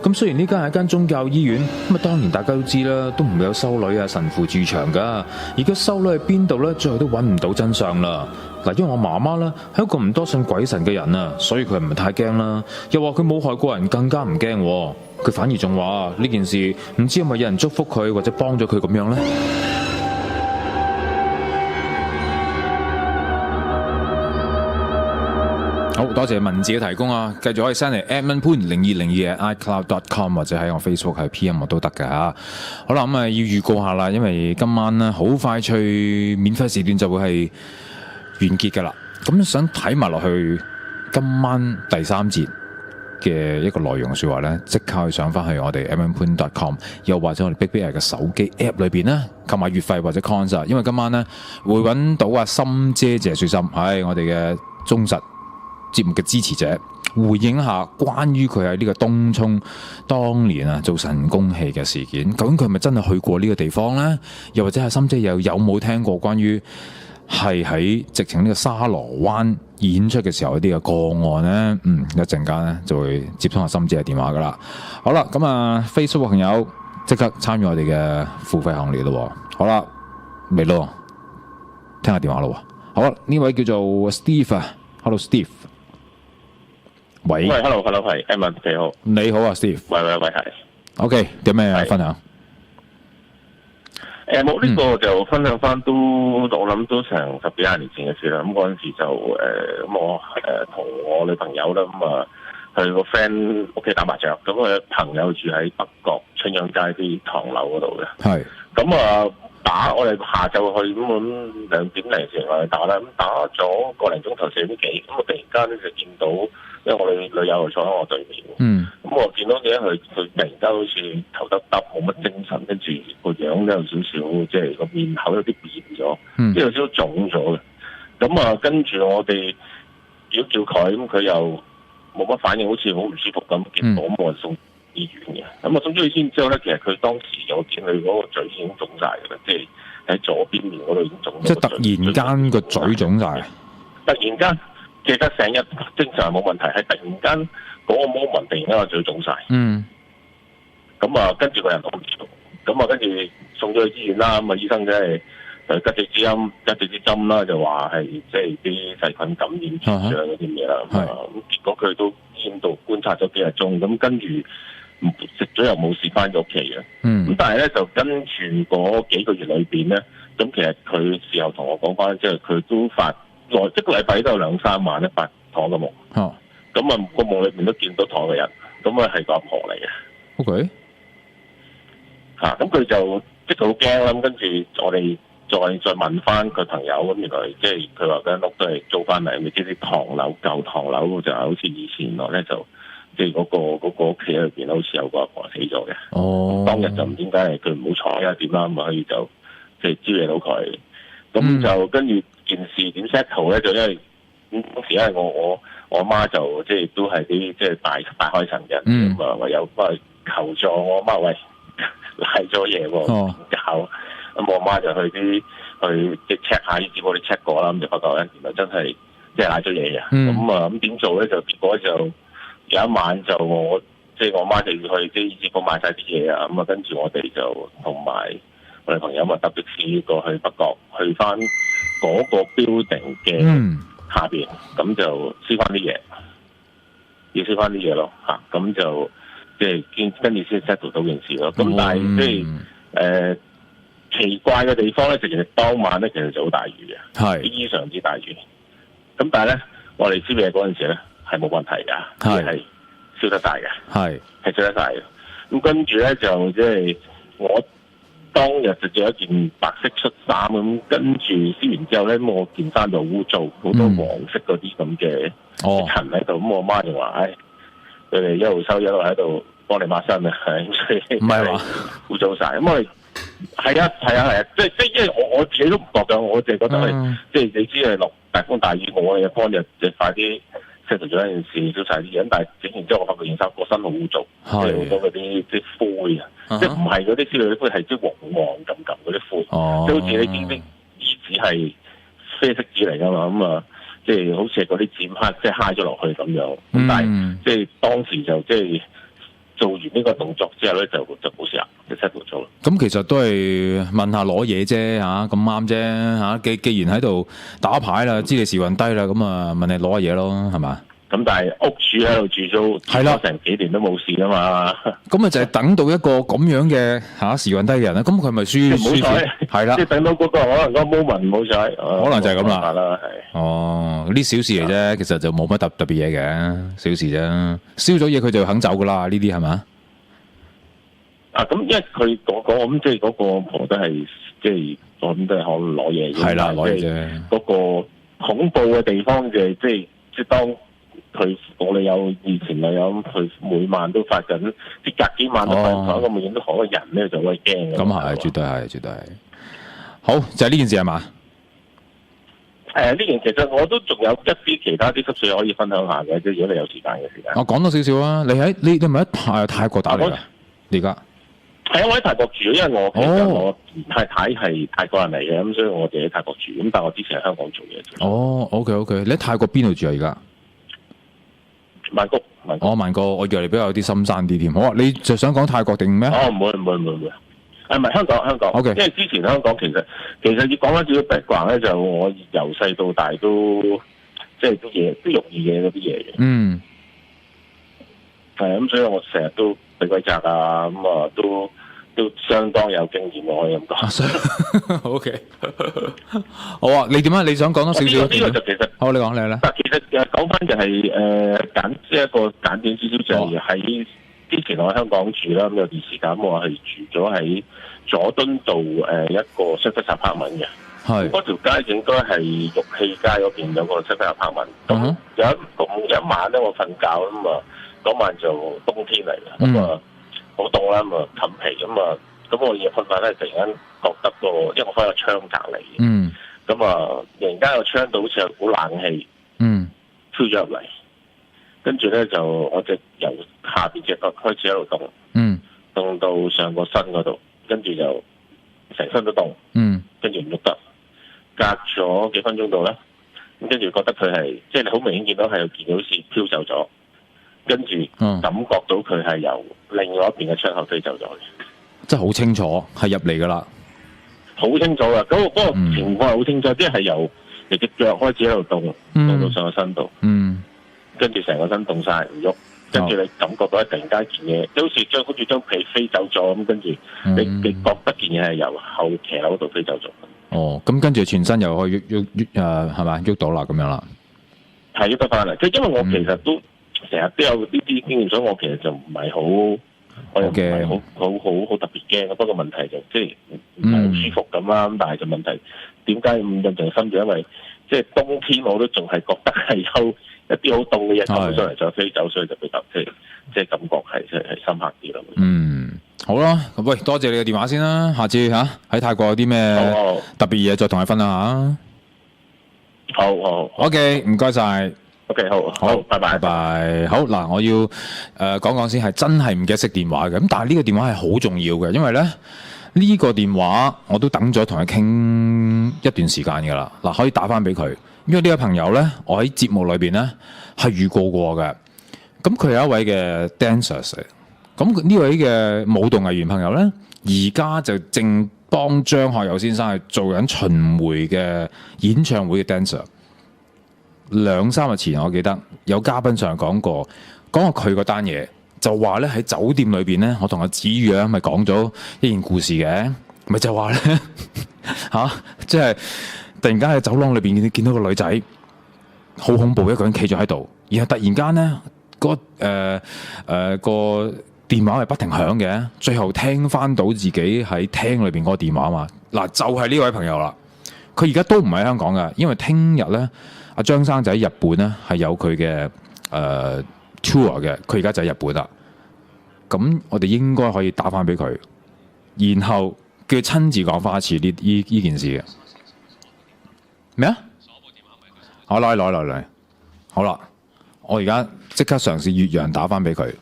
咁雖然呢間係一間宗教醫院，咁啊當然大家都知啦，都唔會有修女啊神父駐場噶。而家修女喺邊度呢？最後都揾唔到真相啦。嗱，因為我媽媽呢係一個唔多信鬼神嘅人啊，所以佢唔係太驚啦。又話佢冇害過人，更加唔驚。佢反而仲話呢件事唔知係咪有人祝福佢或者幫咗佢咁樣呢？好多謝文字嘅提供啊！繼續可以 send 嚟 edmundpoon0202@icloud.com 或者喺我 Facebook 係 PM 我都得㗎嚇。好啦，咁要預告下啦，因為今晚咧好快脆免費時段就會係完結㗎啦。咁想睇埋落去今晚第3節嘅一個內容説話咧，即刻去上翻去我哋 edmundpoon.com， 又或者我哋 BigBear 嘅手機 App 裏邊咧購買月費或者 Cons 啊。因為今晚咧會揾到阿心姐謝雪心，係我哋嘅忠實節目嘅支持者，回應一下關於佢喺呢個東涌當年啊做神功戲嘅事件，究竟佢係咪真係去過呢個地方呢？又或者係心姐有冇聽過關於係喺直情呢個沙螺灣演出嘅時候一啲嘅個案呢？一陣間呢就會接通下心姐嘅電話噶啦。好啦，咁啊 Facebook 嘅朋友即刻參與我哋嘅付費行列咯。好啦，未咯，聽下電話咯。好啦，呢位叫做 Steve 啊 ，Hello Steve。喂 ，hello， 係 Emma， 你好，你好啊 Steve， 喂，係 ，OK， 有咩分享？冇呢個就分享翻都，我諗都成10幾20年前嘅事啦。咁嗰陣時就咁我同我女朋友啦，咁啊去個 friend 屋企打麻雀，咁佢朋友住喺北角春秧街啲唐樓嗰度嘅，係，咁啊打我哋下晝去咁2點零時我哋打啦，咁打咗個零鐘頭4點幾，咁我突然間咧就見到。因為我女友坐喺我對面，咁我見到嘅佢突然間好似頭耷耷冇乜精神，跟住個樣咧有少少，即係個面口有啲變咗，即係有少少腫咗嘅。咁啊，跟住我哋如果叫佢，咁佢又冇乜反應，好似好唔舒服咁。結果冇人送醫院嘅。咁我送咗去先之後咧，其實佢當時我見佢嗰個嘴已經腫晒嘅啦，即係喺左邊面嗰度已經腫。即係突然間個嘴腫晒，突然間。記得成日正常冇問題，係突然間嗰個 moment 突然間個嘴腫晒。咁啊，跟住個人都唔知道。咁啊，跟住送咗去醫院啦。咁啊，醫生真係吉隻支針啦，就話係即係啲細菌感染住啊嗰啲嘢啦。咁結果佢都喺度觀察咗幾日鐘。咁跟住食咗又冇事，翻咗屋企嘅。咁但係咧就跟住嗰幾個月裏邊咧，咁其實佢事後同我講翻，即係佢都發。一個禮拜都有2-3晚咧發同我嘅夢，咁啊個夢裏面都見到同我嘅人，咁啊係個阿婆嚟嘅。OK， 咁佢就即係好驚啦。跟住我哋再問翻佢朋友，咁原來即係佢話間屋都係租翻嚟，咪即係啲唐樓舊唐樓就係好似以前落咧就即係嗰個屋企裏邊好似有個阿婆死咗嘅。當日就唔知點解係佢唔好彩啊點啦，咁所以就即係招惹到佢，咁就跟住。件事點 settle 咧？就因為當時因為我阿媽就即係都係啲即係大開神嘅，咁啊唯有幫佢求助我阿媽，喂賴咗嘢喎，點搞？咁我阿媽就去即係 check 下，呢啲我哋 check 過啦，咁就發覺咧原來真係即係賴咗嘢嘅。咁啊咁點做咧？就結果就有一晚就我即係我阿媽就要去即係醫過買晒啲嘢啊，咁啊跟住我哋就同埋我哋朋友特別試過去北角去翻。嗰個 building 嘅下邊，咁就燒翻啲嘢，要燒翻啲嘢咯嚇，咁就即係跟住先 settle 到件事咯。咁但係即係奇怪嘅地方咧，其實當晚咧其實就好大雨嘅，非常之大雨。咁但係咧，我哋燒嘢嗰陣時咧係冇問題㗎，係燒得晒嘅，係燒得晒嘅。咁跟住咧就即係我當日就着一件白色恤衫咁，跟住燒完之後咧，我件衫就污糟，好多黃色嗰啲咁嘅塵喺度。咁我媽就話：唉，佢哋一路收一路喺度幫你抹身啊，係唔係話污糟晒？咁我哋係啊，即係因為我自己都唔覺㗎，我淨係覺得係即係你知係落大風大雨，我嘅幫就快啲。即係做咗一件事，做晒啲嘢，但係整完之後，我發覺件衫個身好污糟，即係好多嗰啲灰啊，即係唔係嗰啲之類啲灰，係即係黃咁嗰啲灰，即係好似你見啲衣紙係啡色紙嚟㗎嘛，咁啊，即係好似係嗰啲剪黑，即係揩咗落去咁樣。咁但係即係當時就即係做完呢個動作之後咧，就冇事啦，就 settle 咗啦。咁其實都係問下攞嘢啫嚇，咁啱啫嚇。既然喺度打牌啦，知你時運低啦，咁啊問你攞下嘢咯，係嘛？咁但係屋主喺度住咗成幾年都冇事啊嘛。咁啊就係等到一個咁樣嘅時運低嘅人咧，咁佢咪輸係啦。即係等到嗰個可能嗰個 moment 冇彩，可能就係咁啦。係。哦，呢小事嚟啫，其實就冇乜特別嘢嘅，小事啫。燒咗嘢佢就肯走噶啦，呢啲係嘛？咁因為佢我咁即係嗰個婆都係即係我諗都係可能攞嘢嘅。係啦，攞嘢啫。嗰個恐怖嘅地方就即係當。我哋有以前又有佢每晚都發緊，即隔幾晚都發緊同一個夢，都好多人咧就會驚嘅。咁係，絕對係。好，就係呢件事係嘛？呢件其實我都仲有一啲其他啲濕碎可以分享下嘅，即係如果你有時間嘅時間。我講多少少啊！你係咪喺泰國打嚟㗎？而家係啊，我喺泰國住，因為我其實我太太係泰國人嚟嘅，咁所以我哋喺泰國住。咁但係我之前喺香港做嘢。OK，你喺泰國邊度住啊？而家？曼谷，曼谷，我以為你比較有啲深山啲添。好啊，你就想講泰國定咩？唔會，唔係香港。OK，因為之前香港其實要講翻少少 background咧，就我由細到大都即係都容易嘅嗰啲嘢嘅。嗯。係咁，所以我成日都俾鬼責啊，咁啊都相當有經驗，我可以咁講。OK， 好啊，你點啊？你想講多少少？呢個就其實好，你講你咧。但其實講翻就係即係一個簡短少少，就係喺之前我喺香港住啦，咁有段時間我係住咗喺佐敦道一個 service apartment 嘅。係。嗰條街應該係玉器街嗰邊有個 service apartment。咁有一晚咧，我瞓覺咁啊，嗰晚就冬天嚟嘅，咁啊。好凍啦，咁啊冚被咁我夜瞓瞓咧，突然間覺得因為我開個窗隔離，咁啊突然間個窗度好似有股冷氣，飄咗入嚟，跟住咧就我隻由下邊隻腳開始喺度凍，凍到上個身嗰度，跟住就成身都凍，跟住唔喐得，隔咗幾分鐘度咧，咁跟住覺得佢係即係你好明顯見到係有件好似飄走咗。跟住感覺到佢係由另外一邊嘅窗口飛走咗嘅，真係好清楚係入嚟噶啦，好清楚噶，嗰個情況係好清楚，即係由你隻腳開始喺度凍，凍到上個身度，跟住成個身凍晒唔喐，跟住你感覺到突然間件嘢，即好似張被飛走咗咁，跟住你覺得件嘢係由後騎樓度飛走咗。哦，咁跟住全身又可以喐係咪喐到啦咁樣啦？係喐得翻嚟，即係因為我其實都。成日都有呢啲經驗，所以我其實就唔係好，我又唔係好特別驚。不過問題就即係唔係好舒服咁啦。咁但係就問題點解咁印象深？就因為即係冬天我都仲係覺得係有一啲好凍嘅嘢走上嚟再飛走，所以就比較即係感覺係深刻啲咯。好啦，咁喂，多謝你嘅電話先啦。下次喺泰國有啲咩特別嘢再同你分享下。好 OK， 唔該晒。OK， 好，拜拜。好嗱，我要講先，係真係唔記得熄電話嘅。咁但係呢個電話係好重要嘅，因為咧呢個電話我都等咗同佢傾一段時間㗎啦。嗱，可以打翻俾佢，因為呢個朋友咧，我喺節目裏邊咧係遇過嘅。咁佢係一位嘅 dancers，咁呢位嘅舞蹈藝員朋友咧，而家就正幫張學友先生係做緊巡迴嘅演唱會嘅 dancer。2-3日前，我記得有嘉賓上講過佢嗰單嘢，就話咧喺酒店裏邊咧，我同阿子宇啊咪講咗一件故事嘅，咪就話咧即係突然間喺走廊裏邊見到個女仔好恐怖，一個人企咗喺度，然後突然間咧個電話係不停響嘅，最後聽翻到自己喺廳裏邊嗰個電話嘛。嗱，就係呢位朋友啦，佢而家都唔喺香港噶，因為聽日咧，阿張生就喺日本咧係有佢嘅tour 嘅，佢而家就喺日本啦。咁我哋應該可以打翻俾佢，然後叫佢親自講翻一次呢件事嘅咩啊？好來，好啦，我而家即刻嘗試越洋打翻俾佢。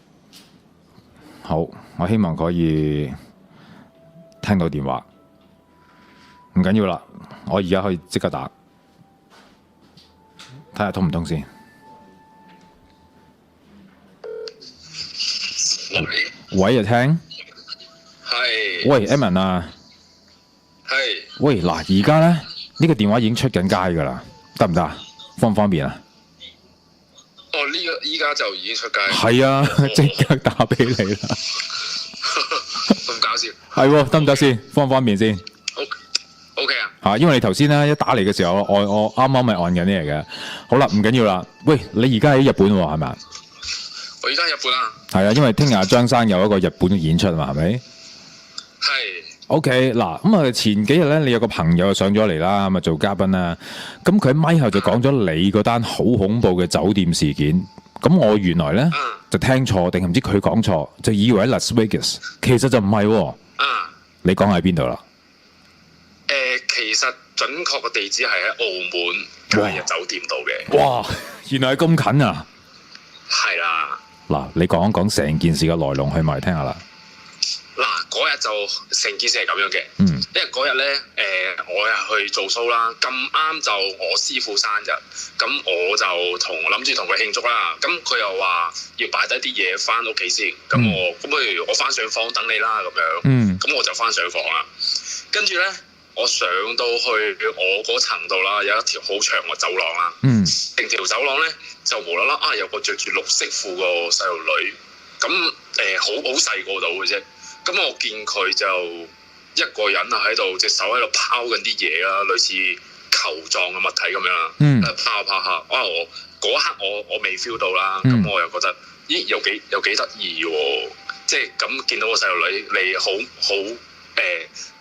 好，我希望可以聽到電話，唔緊要啦，我而家可以即刻打，睇下通唔通先。喂，聽？係。喂 ，Edmond 啊。係。喂，嗱，而家咧呢個電話已經出緊街噶啦，得唔得啊？方唔方便啊？哦，呢個依家就已經出街。係啊，即刻打俾你啦。咁搞笑。係喎，得唔得先？方唔方便先 ？OK 啊。因為你頭先咧一打嚟嘅時候，我啱啱咪按緊啲嚟嘅。好啦，唔緊要啦。喂，你而家喺日本喎，係咪啊？我而家喺日本啊。係啊，因為聽日張生有一個日本嘅演出嘛，係咪？係。OK，嗱，咁啊前幾日咧，你有個朋友上咗嚟啦，咁啊做嘉賓啦。咁佢喺咪後就講咗你嗰單好恐怖嘅酒店事件。咁我原來咧就聽錯，定係唔知佢講錯，就以為喺 Las Vegas， 其實就唔係喎。你講喺邊度啦？其實準確嘅地址係喺澳門假日酒店度嘅。哇，原來係咁近啊！係啦。嗱，你講一講成件事嘅來龍去脈聽下啦。嗱，嗰日就成件事係咁樣嘅，因為嗰日咧，我又去做 show 啦，咁啱就我師傅生日，咁我就諗住同佢慶祝啦，咁佢又話要擺低啲嘢翻屋企先，咁不如我翻上房等你啦咁樣，咁我就翻上房啦，跟住咧我上到去我嗰層度啦，有一條好長嘅走廊啦，成條走廊咧就無啦啦有個着住綠色褲個細路女，咁好細個到嘅啫。咁我見佢就一個人啊喺度，隻手喺度拋緊啲嘢啦，類似球狀嘅物體咁樣啦，拋下。我嗰刻我未 feel 到啦，咁我又覺得，咦有幾得意喎！即係咁見到個細路女，你好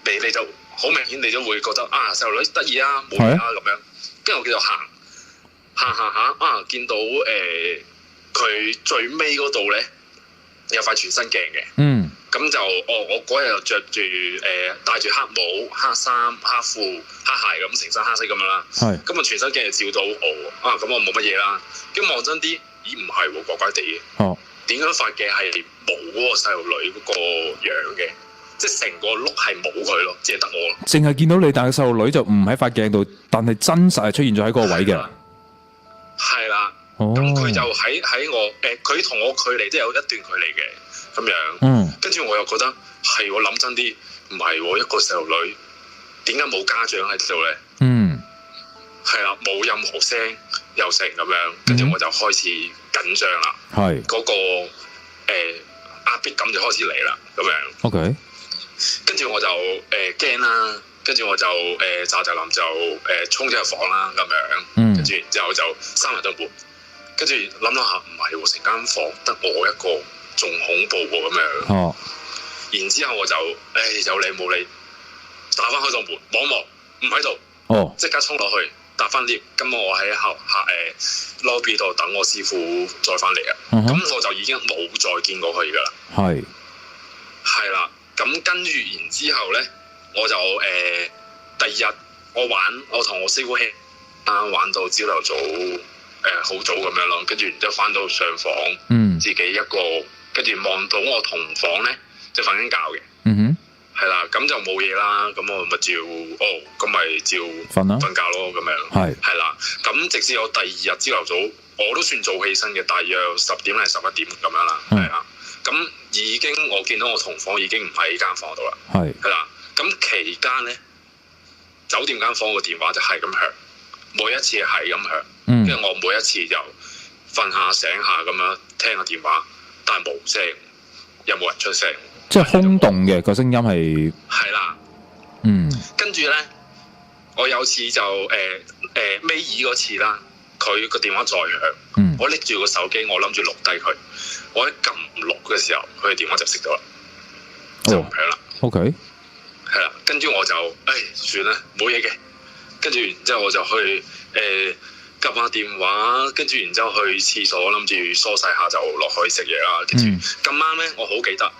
你就好明顯，你都會覺得細路女得意啊，冇嘢啊咁樣。跟住我繼續行下，見到佢最尾嗰度咧有塊全身鏡嘅。咁就我嗰日又着住戴住黑帽、黑衫、黑褲、黑鞋咁，成身黑色咁樣啦。咁啊全身鏡就照到我咁我冇乜嘢啦。跟住望真啲，咦唔係喎，怪怪地嘅。點解塊鏡係冇嗰個細路女嗰個樣嘅？即係成個碌係冇佢咯，只係得我咯。淨係見到你，但係細路女就唔喺塊鏡度，但係真實係出現咗喺嗰個位嘅。係啦。咁佢就喺我佢同我距離都有一段距離嘅。咁樣，跟住我又覺得係我諗真啲，唔係喎，一個細路女點解冇家長喺度咧？係啦，冇任何聲又成咁樣，跟住我就開始緊張啦。嗰個壓迫感就開始嚟啦，咁樣。OK。跟住我就驚啦，跟住我就就臨就衝咗入房啦，咁樣。跟住然之後就閂埋道門，跟住諗下唔係喎，成間房得我一個。仲恐怖喎咁樣，然之後我就有理冇理，打翻開道門望望，唔喺度，即刻衝落去搭翻 lift，咁我喺下lobby 度等我師傅再翻嚟啊，咁我就已經冇再見過佢噶啦，係啦，咁跟住然之後咧，我就第二日我同我師傅玩到朝頭早好早咁樣咯，跟住然之後翻到上房，自己一個。跟住望到我同房咧，就瞓緊覺嘅，係啦，咁就冇嘢啦，咁我咪照，咁咪照瞓覺咯，咁樣，係啦，咁直至我第二日朝頭早，我都算早起身嘅，大約10點定11點咁樣啦，係啦，咁已經我見到我同房已經唔喺間房度啦，係啦，咁期間咧，酒店間房個電話就係咁響，每一次係咁響，跟住我每一次就瞓下醒下咁樣聽個電話。但係冇聲，又冇人出聲，即係空洞嘅個聲音係。係啦，跟住咧，我有次就尾二嗰次啦，佢個電話再響，我拎住個手機，我諗住錄低佢。我一撳錄嘅時候，佢嘅電話就熄咗啦，就唔響啦。OK，係啦，跟住我就算啦，冇嘢嘅。跟住然之後我就去撳下電話，跟住然之後去廁所，諗住梳洗下就落去食嘢啦。跟住咁啱咧，我好記得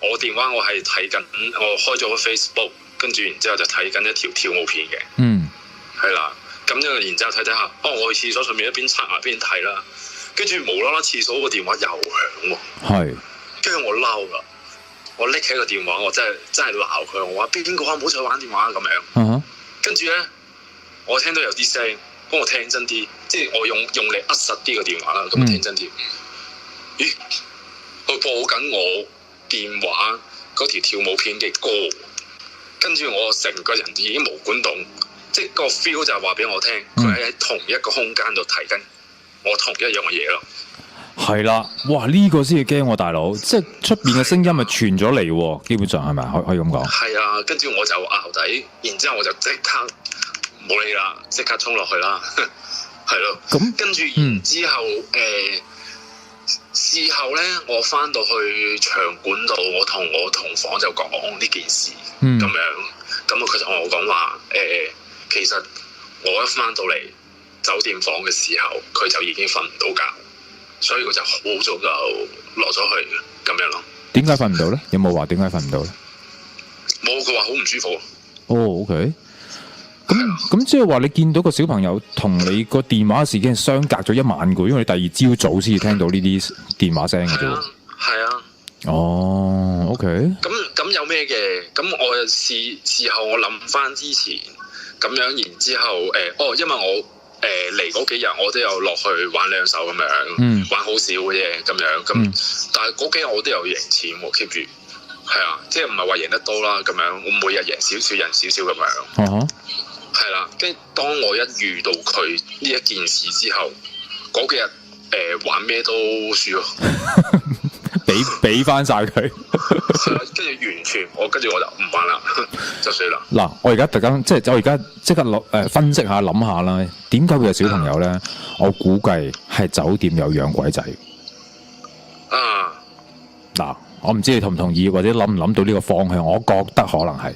我電話我係睇緊，我開咗個 Facebook， 跟住然之後就睇緊一條跳舞片嘅。係啦，咁樣然之後睇睇下，我去廁所上面一邊刷牙一邊睇啦。跟住無啦啦廁所個電話又響喎。係。跟住我嬲啦，我拎起個電話，我真係鬧佢，我話邊個啊，唔好再玩電話咁樣。跟住咧，我聽到有啲聲。幫我聽真啲，即係我用力扼實啲個電話啦，咁我聽真啲。咦，佢播緊我電話嗰條跳舞片嘅歌，跟住我成個人已經毛管動，即係個 feel 就係話俾我聽，佢喺同一個空間度睇緊我同一樣嘅嘢咯。係啦，哇！呢個先係驚我大佬，即係出邊嘅聲音咪傳咗嚟喎，基本上係咪可以咁講？係啊，跟住我就淆底，然之後我就即刻。冇理啦，即刻衝落去啦，係咯。咁跟住然之後，事後咧，我翻到去場館度，我同我同房就講呢件事，咁樣。咁佢就同我講話，其實我一翻到嚟酒店房嘅時候，佢就已經瞓唔到覺，所以佢就好早就落咗去咁樣咯。點解瞓唔到咧？有冇話點解瞓唔到咧？冇，佢話好唔舒服。OK。咁即係話你見到個小朋友同你個電話嘅事件相隔咗1晚嘅，因為你第二朝早先至聽到呢啲電話聲嘅啫。係啊。哦 ，OK。咁有咩嘅？咁我事後我諗翻之前咁樣，然之後因為我嚟嗰幾日我都有落去玩2手咁樣，玩好少嘅啫咁樣。咁但係嗰幾日我都有贏錢喎 ，keep 住。係啊，即係唔係話贏得多啦咁樣，我每日贏少少，贏少少咁樣。係啦，跟住當我一遇到佢呢一件事之後，嗰幾日玩咩都輸咯，俾翻晒佢。跟住完全跟住我就唔玩啦，就算啦。嗱，我而家突然間我而家即刻分析下諗下啦，點解會有小朋友咧？我估計係酒店有養鬼仔。嗱，我唔知你同唔同意，或者諗唔諗到呢個方向？我覺得可能係。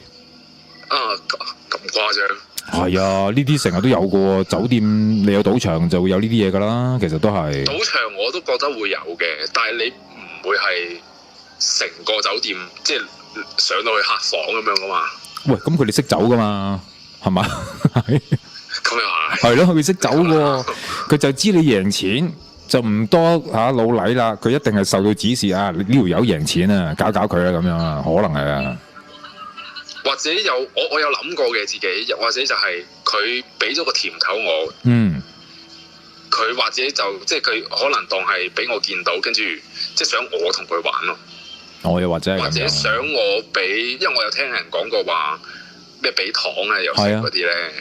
咁誇張？係啊，呢啲成日都有嘅喎。酒店你有賭場就會有呢啲嘢㗎啦，其實都係。賭場我都覺得會有嘅，但係你唔會係成個酒店即係上到去客房咁樣㗎嘛？喂，咁佢哋識走㗎嘛？係嘛？咁又係。係咯，佢識走喎，佢就知你贏錢。就唔多老禮啦，佢一定係受到指示啊！呢條友贏錢啊，搞佢啊咁樣啊，可能係啊。或者我有諗過嘅自己，或者就係佢俾咗個甜頭我。佢或者就即係佢可能當係俾我見到，跟住即係想我同佢玩咯。又或者係咁樣。或者想我俾，因為我有聽人講過話咩俾糖啊，又食嗰啲咧。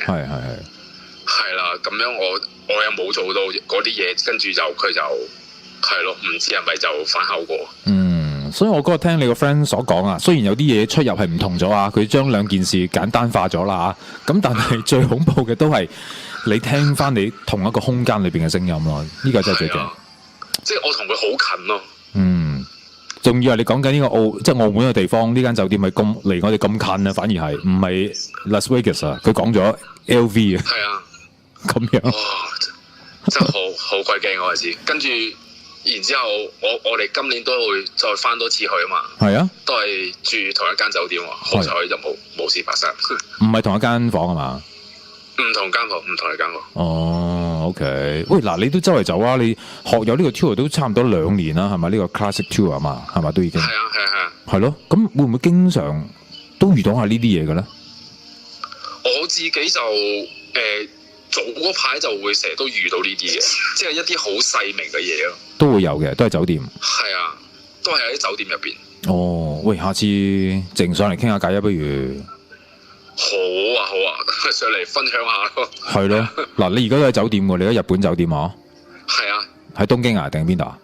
係啦，咁樣我又冇做到嗰啲嘢，跟住佢就係咯，唔知係咪就反效果。所以我嗰日聽你個 friend 所講啊，雖然有啲嘢出入係唔同咗啊，佢將兩件事簡單化咗啦嚇，咁但係最恐怖嘅都係你聽翻你同一個空間裏邊嘅聲音咯，呢個真係最驚。即係我同佢好近咯。仲要係你講緊呢個即係澳門嘅地方，呢間酒店係咁離我哋咁近啊，反而係唔係 Las Vegas 啊？佢講咗 LV 啊。係啊。咁樣。真係好鬼驚我知，跟住然之後我哋今年都會再翻多次去啊嘛。係啊，都係住同一間酒店喎，好彩就冇事發生。唔係同一間房啊嘛？唔同間房，唔同一間房。哦 ，OK。喂，嗱，你都周圍走啊？你學友呢個 tour 都差唔多2年啦，係咪？呢個 classic tour 啊嘛，係咪都已經？係啊。係咯，咁會唔會經常都遇到下呢啲嘢嘅咧？我自己就早嗰排就會成日都遇到呢啲嘅，即係一啲好細微嘅嘢咯。都會有嘅，都係酒店。係啊，都係喺酒店入邊。哦，喂，下次靜上嚟傾下偈啊，不如？好啊，上嚟分享下咯。係咯，嗱，你而家都喺酒店喎，你喺日本酒店啊？係啊。喺東京啊，定邊度啊？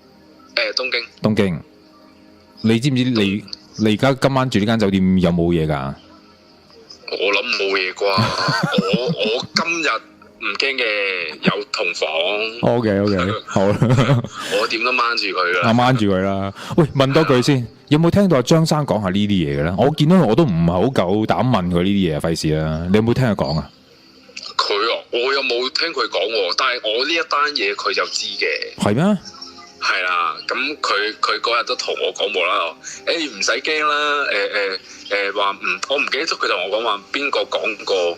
東京。你知唔知你而家今晚住呢間酒店有冇嘢㗎？我諗冇嘢啩，我今日唔驚嘅，有同房。OK， 好啦。我點都掹住佢啦。掹住佢啦。喂，問多句先，有冇聽到阿張生講下呢啲嘢嘅咧？我見到我都唔係好夠膽問佢呢啲嘢，費事啦。你有冇聽佢講啊？佢我又冇聽佢講喎，但係我呢一單嘢佢就知嘅。係咩？係啦，咁佢嗰日都同我講冇啦，唔使驚啦，話我唔記得咗佢同我講話邊個講過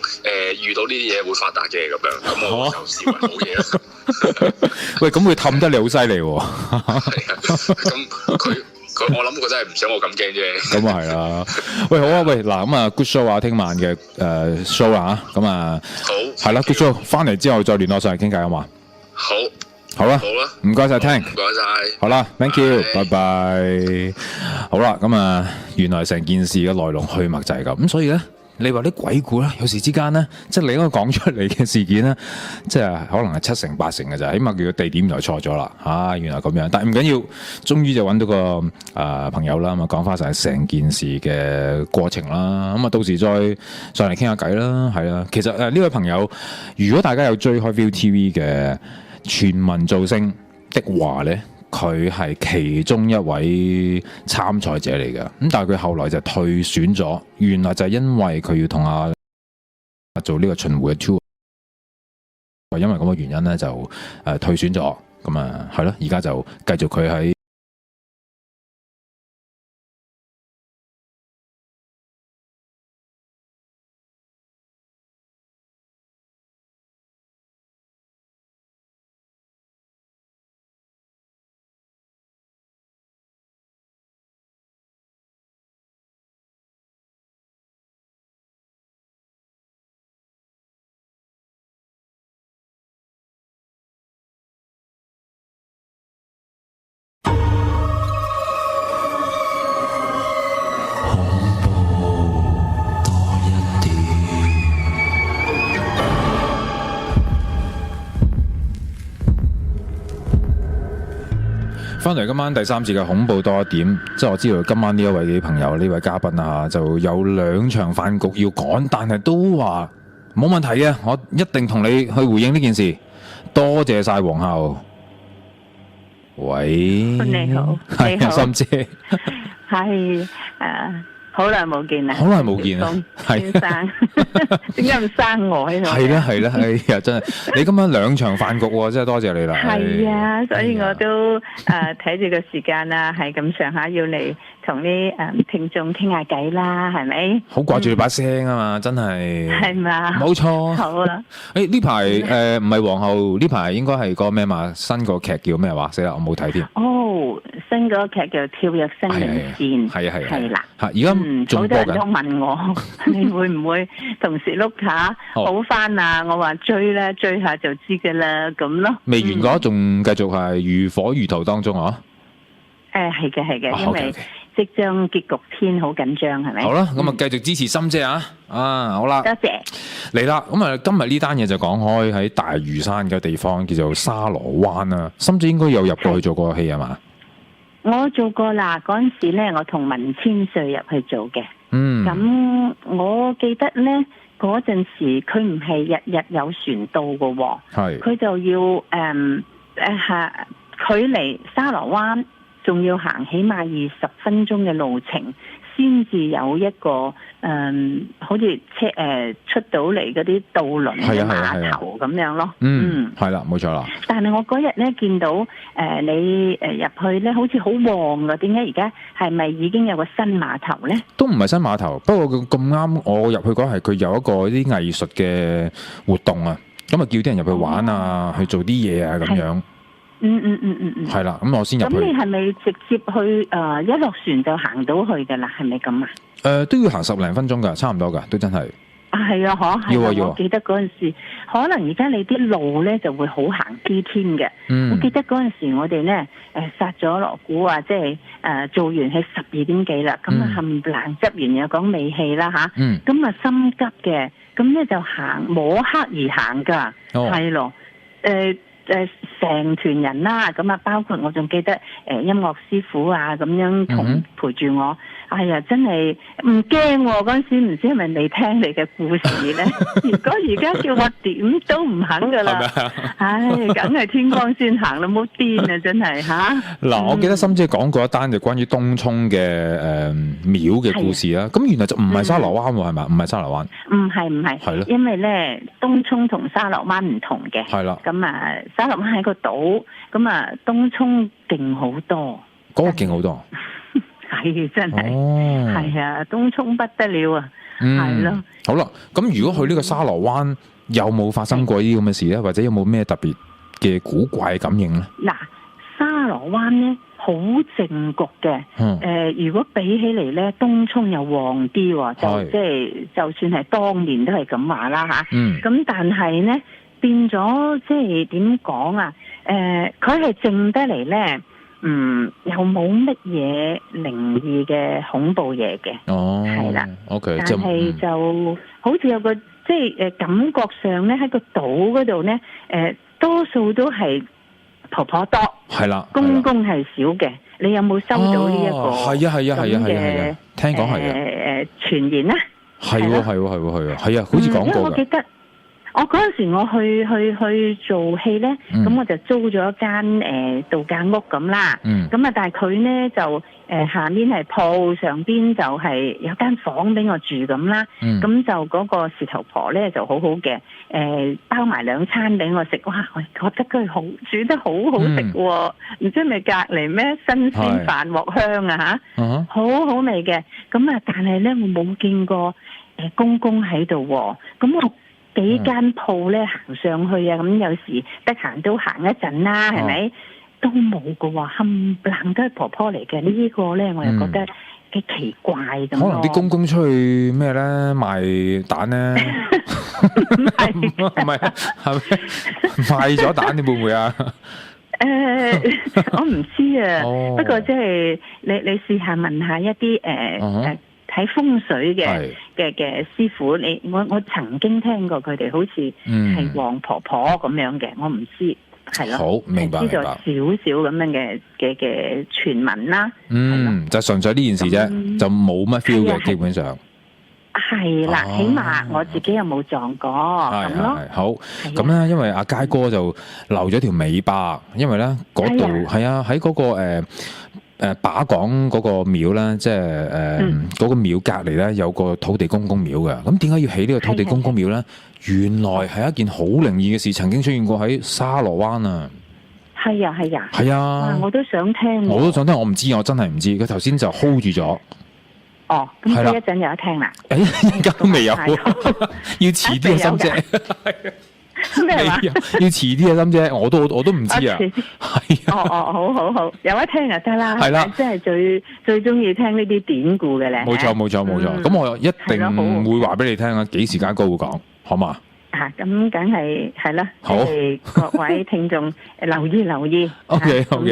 遇到呢啲嘢會發達嘅咁樣，咁我就視為好嘢啦。喂，咁佢氹得你好犀利喎。係啊，咁佢我諗佢真係唔想我咁驚啫。咁啊係啦。喂，好啊，喂，嗱咁啊 good show 啊，聽晚嘅show 啊，咁啊好係啦 good show， 翻嚟之後再聯絡上嚟傾偈好嘛？好啦，唔該晒，聽，唔該晒，好啦 ，thank you， 拜拜。好啦，咁啊，原來成件事嘅來龍去脈就係咁，所以咧，你話啲鬼故咧，有時之間咧，即係你應該講出嚟嘅事件咧，即係可能係7成8成嘅咋，起碼佢個地點就錯咗啦，原來咁樣，但係唔緊要，終於就揾到個朋友啦，咁啊講翻晒成件事嘅過程啦，咁啊到時再嚟傾下偈啦，係啦，其實呢位朋友，如果大家有追開 ViuTV 嘅全民造星的話呢，佢係其中一位參賽者嚟嘅，咁但係佢後來就退選咗，原來就係因為佢要同做呢個巡迴嘅 tour， 因為咁嘅原因呢，就退選咗，咁啊係咯，而家就繼續佢喺翻嚟今晚第3節嘅恐怖多一點，即係我知道今晚呢一位朋友呢位嘉賓啊，就有2場飯局要趕，但係都話冇問題嘅，我一定同你去回應呢件事。多謝晒皇后。喂，你好，係阿心姐，係好耐冇見啦，好耐冇見啦，先生，點解唔生我喺度？係啦係啦，哎呀真係，你今晚2場飯局喎，真係多謝你啦。係啊，所以我都睇住個時間啦，係咁上下要嚟同啲聽眾傾下偈啦，係咪？好掛住你把聲啊嘛，真係。係嘛？冇錯。好啦。誒呢排唔係皇后，呢排應該係個咩嘛？新個劇叫咩話？死啦，我冇睇添。哦，新嗰個劇叫《跳躍生命線》。係啦。嚇！而家好多人都問我，你會唔會同時碌下好翻啊？我話追啦，追下就知嘅啦，咁咯。未完嗰仲繼續係如火如荼當中啊！係嘅，因為即將結局篇好緊張，係咪？好啦，咁啊繼續支持心姐啊！好啦，多謝嚟啦。咁啊，今日呢單嘢就講開喺大嶼山嘅地方叫做沙螺灣啊。心姐應該有入過去做過戲係嘛？我做過啦，嗰陣時咧，我同文千歲入去做嘅。咁我記得咧，嗰陣時佢唔係日日有船到㗎喎，係佢就要距離沙螺灣仲要行起碼20分鐘嘅路程，先至有一個好似車出到嚟嗰啲渡輪嘅碼頭咁樣咯。係啦，冇錯啦。但係我嗰日咧見到你入去咧，好似好旺㗎。點解而家係咪已經有個新碼頭咧？都唔係新碼頭，不過咁啱我入去嗰係佢有一個啲藝術嘅活動啊，咁啊叫啲人入去玩啊，去做啲嘢啊咁樣。係啦，咁我先入去。咁你係咪直接去一落船就行到去噶啦？係咪咁啊？都要行10零分鐘噶，差唔多噶，都真係。係啊，嗬，係啊，我記得嗰陣時，可能而家你啲路咧就會好行啲添嘅。我記得嗰陣時我哋咧殺咗鑼鼓啊，即係做完係12點幾啦，咁啊冚唪唥執完又講尾氣啦吓，咁啊心急嘅，咁咧就行摸黑而行噶，係咯，成團人啦，咁啊包括我仲記得音樂師傅啊咁樣陪住我，哎呀，真係唔驚喎！嗰陣時唔知係咪未聽你嘅故事咧？如果而家叫我點都唔肯噶啦，唉，梗係天光先行啦，冇癲啊！真係嚇。嗱，我記得心姐講過一單就關於東涌嘅廟嘅故事啦。咁原來就唔係沙螺灣喎，係咪？唔係沙螺灣。唔係。係咯。因為咧，東涌同沙螺灣唔同嘅。係啦。咁啊，沙螺灣係個島，咁啊，東涌勁好多。嗰個勁好多。係真係，係啊，東涌不得了啊，係咯。好啦，咁如果去呢個沙螺灣，有冇發生過呢啲咁嘅事咧？或者有冇咩特別嘅古怪感應咧？嗱，沙螺灣咧好靜局嘅，如果比起嚟咧，東涌又旺啲喎，就即係就算係當年都係咁話啦嚇。咁但係咧變咗即係點講啊？佢係靜得嚟咧。又冇乜嘢靈異嘅恐怖嘢嘅，係啦，OK，但係就好似有個即係感覺上咧喺個島嗰度咧，多數都係婆婆多，係啦，公公係少嘅。你有冇收到呢一個係啊，聽講係傳言咧？係啊，好似講過我記得。我嗰陣時我去做戲咧，咁我就租咗一間度假屋咁啦。咁啊，但係佢咧就下面係鋪，上邊就係有間房俾我住咁啦。咁就嗰個事頭婆咧就好好嘅，包埋2餐俾我食。哇！我覺得佢好煮得好好食喎，唔知係咪隔離咩新鮮飯鑊香啊嚇，好好味嘅。咁啊，但係咧我冇見過公公喺度喎，咁我幾間鋪咧行上去啊，咁有時得閒都行一陣啦，係咪？都冇㗎喎，冚唪唥都係婆婆嚟嘅。呢個咧我又覺得幾奇怪咁。可能啲公公出去咩咧賣蛋咧？唔係賣咗蛋，你會唔會啊？我唔知啊。不過即係你試下問下一啲睇風水嘅師傅，我曾經聽過佢哋好似係黃婆婆咁樣嘅，我唔知係咯。好，明白。知道少少咁樣嘅傳聞啦。就純粹呢件事啫，就冇乜 feel 嘅，基本上。係啦，起碼我自己又冇撞過咁咯。好，咁咧，因為阿佳哥就留咗條尾巴，因為咧嗰度係啊喺嗰個把港嗰個廟咧，即係嗰個廟隔離咧有個土地公公廟嘅。咁點解要起呢個土地公公廟咧？原來係一件好靈異嘅事，曾經出現過喺沙螺灣啊！係啊！我都想聽，我唔知，我真係唔知。佢頭先就 hold 住咗。哦，咁呢一陣有得聽啦。而家都未有，要遲啲啊，心姐。咩話？要遲啲啊，心姐，我都唔知啊。係好，有得聽就得啦。係啦，即係最中意聽呢啲典故嘅咧。冇錯。咁我一定會話俾你聽啊，幾時間哥會講，好嘛？咁梗係啦，好，各位聽眾留意。OK，就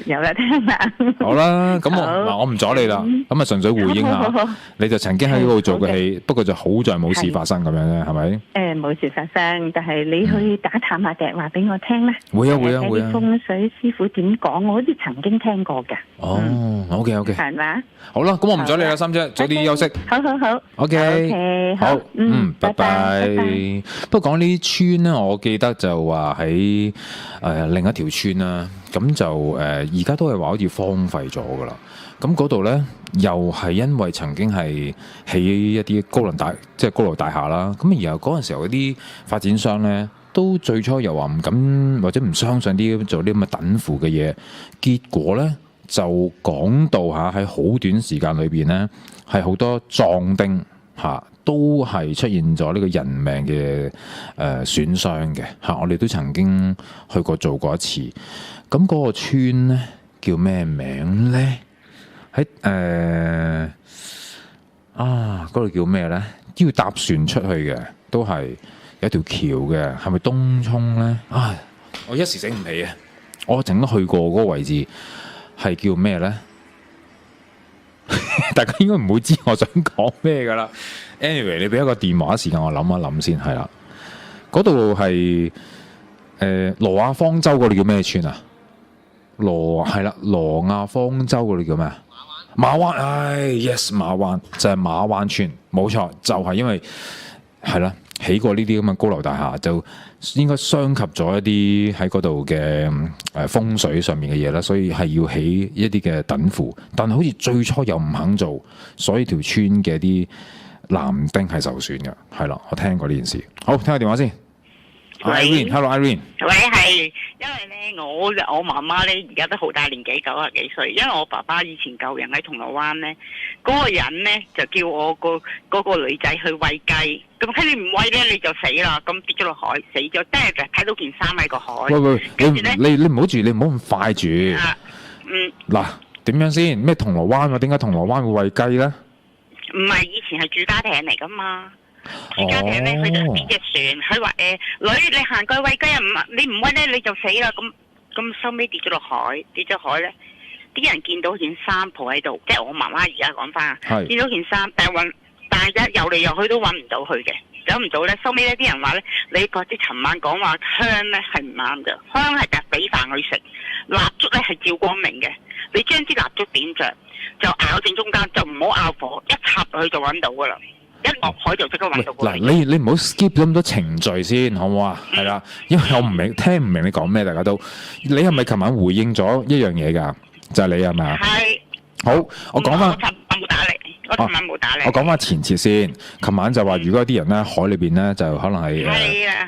有得聽啦。好啦，咁我唔阻你啦，咁啊純粹回應下，你就曾經喺嗰度做過戲，不過就好在冇事發生咁樣咧，係咪？冇事發生，但係你去打探下嘅話俾我聽啦。會啊。啲風水師傅點講，我好似曾經聽過㗎。哦，OK，係嘛？好啦，咁我唔阻你啦，心姐，早啲休息。好。OK，好，拜拜。不過講呢啲村咧，我記得就話喺另一條村啦，咁就而家都係話好似荒廢咗噶啦。咁嗰度咧又係因為曾經係起一啲高樓大廈啦。咁然後嗰陣時候嗰啲發展商咧，都最初又話唔敢或者唔相信啲做啲咁嘅等符嘅嘢，結果咧就講到喺好短時間裏邊咧，係好多壯丁都係出現咗呢個人命嘅損傷嘅我哋都曾經去過做過一次。咁嗰個村咧叫咩名咧？喺嗰度叫咩咧？都要搭船出去嘅，都係有條橋嘅，係咪東涌咧？我一時醒唔起啊！我曾經去過嗰個位置，係叫咩咧？大家應該唔會知我想講咩噶啦。Anyway， 你俾一個電話時間我諗一諗先，係啦。嗰度係羅亞方舟嗰度叫咩村啊？羅亞方舟嗰度叫咩？馬灣，yes 馬灣就係馬灣村，冇錯，就係因為係啦，起過呢啲咁嘅高樓大廈，就應該傷及咗一啲喺嗰度嘅風水上面嘅嘢啦，所以係要起一啲嘅躉庫，但係好似最初又唔肯做，所以條村嘅啲男丁係受損嘅，係啦，我聽過呢件事。好，聽下電話先。Irene，Hello Irene。喂，係，因為咧我媽媽咧而家都好大年紀，90幾歲。因為我爸爸以前救人喺銅鑼灣咧，嗰個人咧就叫我嗰個女仔去餵雞，咁睇你唔餵咧你就死啦，咁跌咗落海死咗，即係就睇到件衫喺個海。喂，你唔好住，你唔好咁快住。嗱，點樣先？咩銅鑼灣啊？點解銅鑼灣會餵雞咧？唔係，以前係住家艇嚟噶嘛。住家艇咧，佢就跌隻船，佢話女，你行過去餵雞啊，你唔餵咧你就死啦，咁收尾跌咗落海，跌咗海咧，啲人見到件衫抱喺度，即係我媽媽而家講翻啊，見到件衫，但係游嚟游去都揾唔到佢嘅，揾唔到咧，收尾咧啲人話咧，你覺啲尋晚講話香咧係唔啱嘅，香係隔俾飯佢食，蠟燭咧係照光明嘅，你將支蠟燭點着，就咬正中間，就唔好拗火，一插落去就揾到噶啦。一落海就即刻揾到過嚟。嗱，你唔好 skip 咁多程序先，好唔好啊？係啦，因為我唔明，聽唔明你講咩，大家都。你係咪琴晚回應咗一樣嘢㗎？就係你係咪啊？係。好，我講翻。我琴晚冇打嚟。我講翻前設先。琴晚就話，如果有啲人咧海裏邊咧就可能係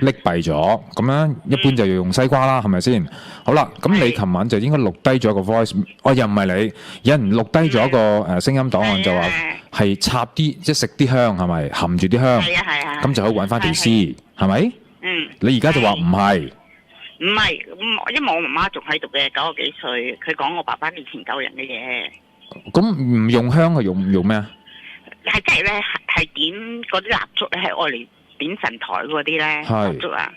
溺斃咗，咁樣一般就要用西瓜啦，係咪先？好啦，咁你琴晚就應該錄低咗個 voice，又唔係你，有人錄低咗一個聲音檔案，就話係插啲即係食啲香，係咪含住啲香？咁就可以揾翻條屍，係咪？你而家就話唔係。唔係，因為我媽媽仲喺度嘅，90幾歲，佢講我爸爸以前救人嘅嘢。咁唔用香係用咩啊？係即係咧，係點嗰啲蠟燭咧，係愛嚟點神台嗰啲咧蠟燭啊，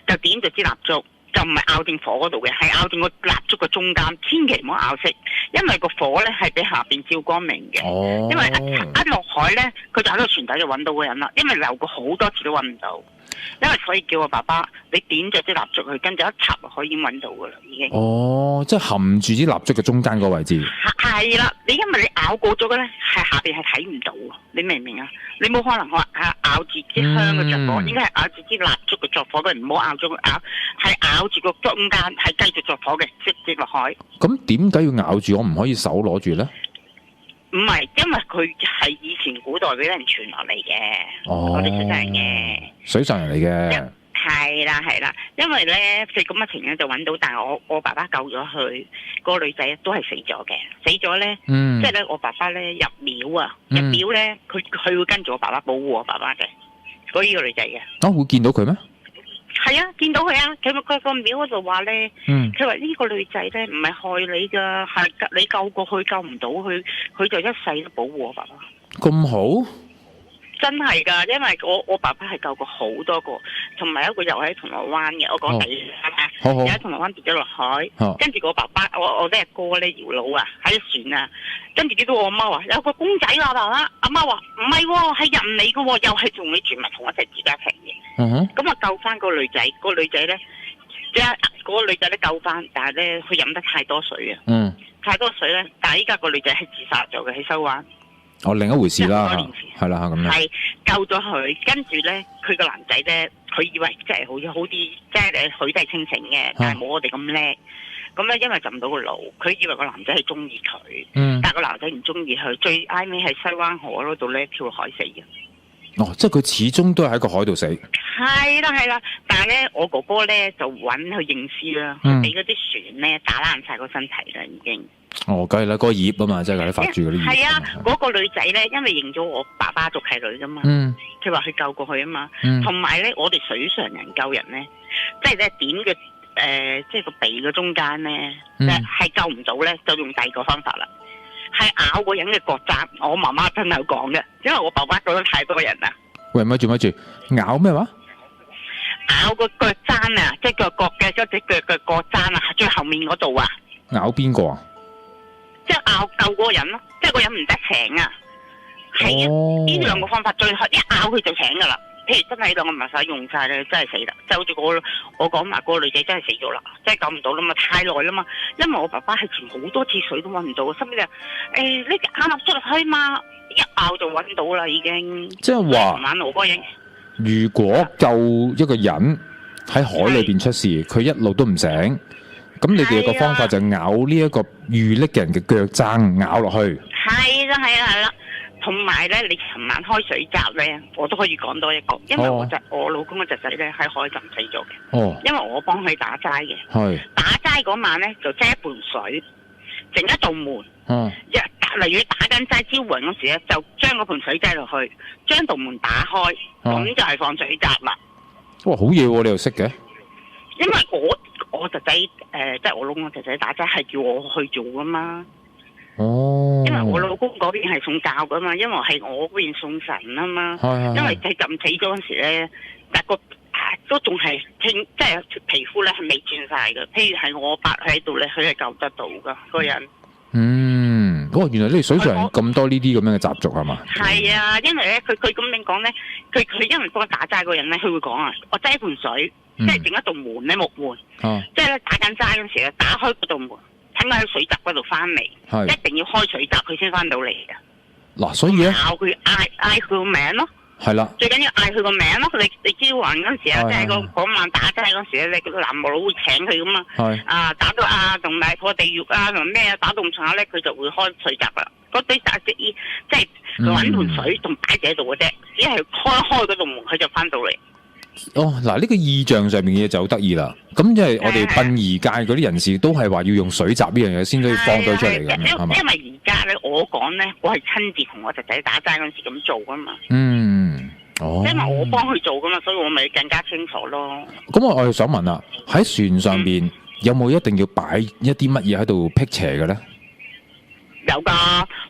就點咗支蠟燭，就唔係拗正火嗰度嘅，係拗正個蠟燭嘅中間，千祈唔好拗熄，因為個火咧係俾下邊照光明嘅。因為一落海咧，佢就喺個船底就揾到個人啦，因為流過好多次都揾唔到。因為所以叫我爸爸，你點咗支蠟燭去，跟住一插落去已經揾到噶啦，已經。即係含住支蠟燭嘅中間個位置。係啦，你因為你咬過咗嘅咧，係下邊係睇唔到，你明唔明啊？你冇可能話咬住支香嘅着火，應該係咬住支蠟燭嘅着火，都唔好咬咗佢係咬住個中間，係繼續着火嘅，直接落海。咁點解要咬住？我唔可以手攞住咧？唔係，因為佢係以前古代俾人傳落嚟嘅，嗰啲水上人嘅。水上人嚟嘅。係啦，因為咧佢咁嘅情況就揾到，但係我爸爸救咗佢，個女仔都係死咗嘅，死咗咧，即係咧我爸爸咧入廟啊，入廟咧佢會跟住我爸爸保護我爸爸嘅，嗰呢個女仔嘅。會見到佢咩？係啊，見到佢啊！佢個廟嗰度話咧，佢話呢個女仔咧唔係害你噶，係你救過去救唔到佢，佢就一世都保護我爸爸。咁好？真係噶，因為我爸爸係救過好多個，同埋一個又喺銅鑼灣嘅。我講第二個又喺銅鑼灣跌咗落海，跟住我爸爸，我啲阿哥咧搖腦啊，喺船啊，跟住見到我阿媽話有個公仔啊，爸爸，阿媽話唔係喎，係人嚟嘅喎，又係同你住埋同一隻住家庭嘅。咁啊救翻個女仔，個女仔咧，即係嗰個女仔咧救翻，但係咧佢飲得太多水啊，太多水咧，但係依家個女仔係自殺咗嘅喺西灣。另一回事啦，係啦咁樣。係救咗佢，跟住咧，佢個男仔咧，佢以為即係好啲，即係佢都係清醒嘅，但係冇我哋咁叻。咁咧，因為浸唔到個腦，佢以為個男仔係中意佢，但係個男仔唔中意佢，最挨尾喺西灣河嗰度咧跳海死嘅。即係佢始終都係喺個海度死。係啦，但係咧，我哥哥咧就揾佢認屍啦，俾嗰啲船咧打爛晒個身體啦，已經。梗係啦，嗰個葉啊嘛，即係嗰啲發住嗰啲葉。係啊，嗰個女仔咧，因為認咗我爸爸做契女噶嘛，佢話佢救過去啊嘛，同埋咧，我哋水上人救人咧，即係咧點嘅即係個鼻嘅中間咧，係救唔到咧，就用第二個方法啦，係咬個人嘅腳踭。我媽媽真係有講嘅，因為我爸爸救咗太多人啦。喂，咪住，咬咩話？咬個腳踭啊，即係腳嘅嗰隻腳嘅腳踭啊，最後面嗰度啊。咬邊個啊？即係咬救嗰個人咯，即係個人唔得醒啊。係啊，呢兩個方法最好，一咬佢就醒噶啦。譬如真係兩個麻曬用晒咧，真係死啦！就好似我講埋個女仔真係死咗啦，真係救唔到啦嘛，太耐啦嘛。因為我爸爸係潛好多次水都揾唔到，甚至係呢隻啱啱出落去嘛，一咬就揾到啦已經。即係話，晚路嗰影。如果救一個人喺海裏邊出事，佢一路都唔醒，咁你哋個方法就咬呢一個遇溺嘅人嘅腳踭咬落去。係啦係啦係啦。同埋咧，你尋晚開水閘咧，我都可以講多一個，因為我老公嘅侄仔咧喺海浸死咗嘅。哦，因為我幫佢打齋嘅。係。打齋嗰晚咧，就揸一盆水，整一道門。哦。例如打緊齋招魂嗰時咧，就將嗰盆水擠落去，將道門打開，咁就係放水閘啦。哇，好嘢喎！你又識嘅？因為我侄仔即係我老公嘅侄仔打齋係叫我去做噶嘛。哦，因為我老公嗰邊係送教噶嘛，因為係我嗰邊送神啊嘛。因為佢浸死咗嗰時咧，但個都仲係即係皮膚咧係未轉晒嘅。譬如係我伯喺度咧，佢係救得到噶個人。嗯，原來你哋水上咁多呢啲咁樣嘅習俗係嘛？係啊，因為咧佢咁樣講咧，佢因為幫我打齋嗰人咧，佢會講啊，我擠一盆水，即係整一道門咧木門，即係咧打緊齋嗰時咧，打開嗰道門。等佢喺水閘嗰度翻嚟，一定要開水閘佢先翻到嚟嘅。嗱，所以咧，嗌佢個名咯。係啦。最緊要嗌佢個名咯。你招魂嗰陣時啊，即係嗰晚打齋嗰時咧，你個南無佬會請佢噶嘛。係。啊，打到同埋破地獄啊，同咩啊，打到咁上下咧，佢就會開水閘啦。嗰啲即係揾盆水同擺住喺度嘅啫，只係開嗰道門，佢就翻到嚟。嗱，呢個意象上面嘅嘢就好得意啦。咁即係我哋殯儀界嗰啲人士都係話要用水閘呢樣嘢先可以放到出嚟嘅，係嘛？因為而家咧，我講咧，我係親自同我侄仔打齋嗰陣時咁做噶嘛。因為我幫佢做噶嘛，所以我咪更加清楚咯。咁我又想問啦，喺船上邊有冇一定要擺一啲乜嘢喺度辟邪嘅咧？有噶，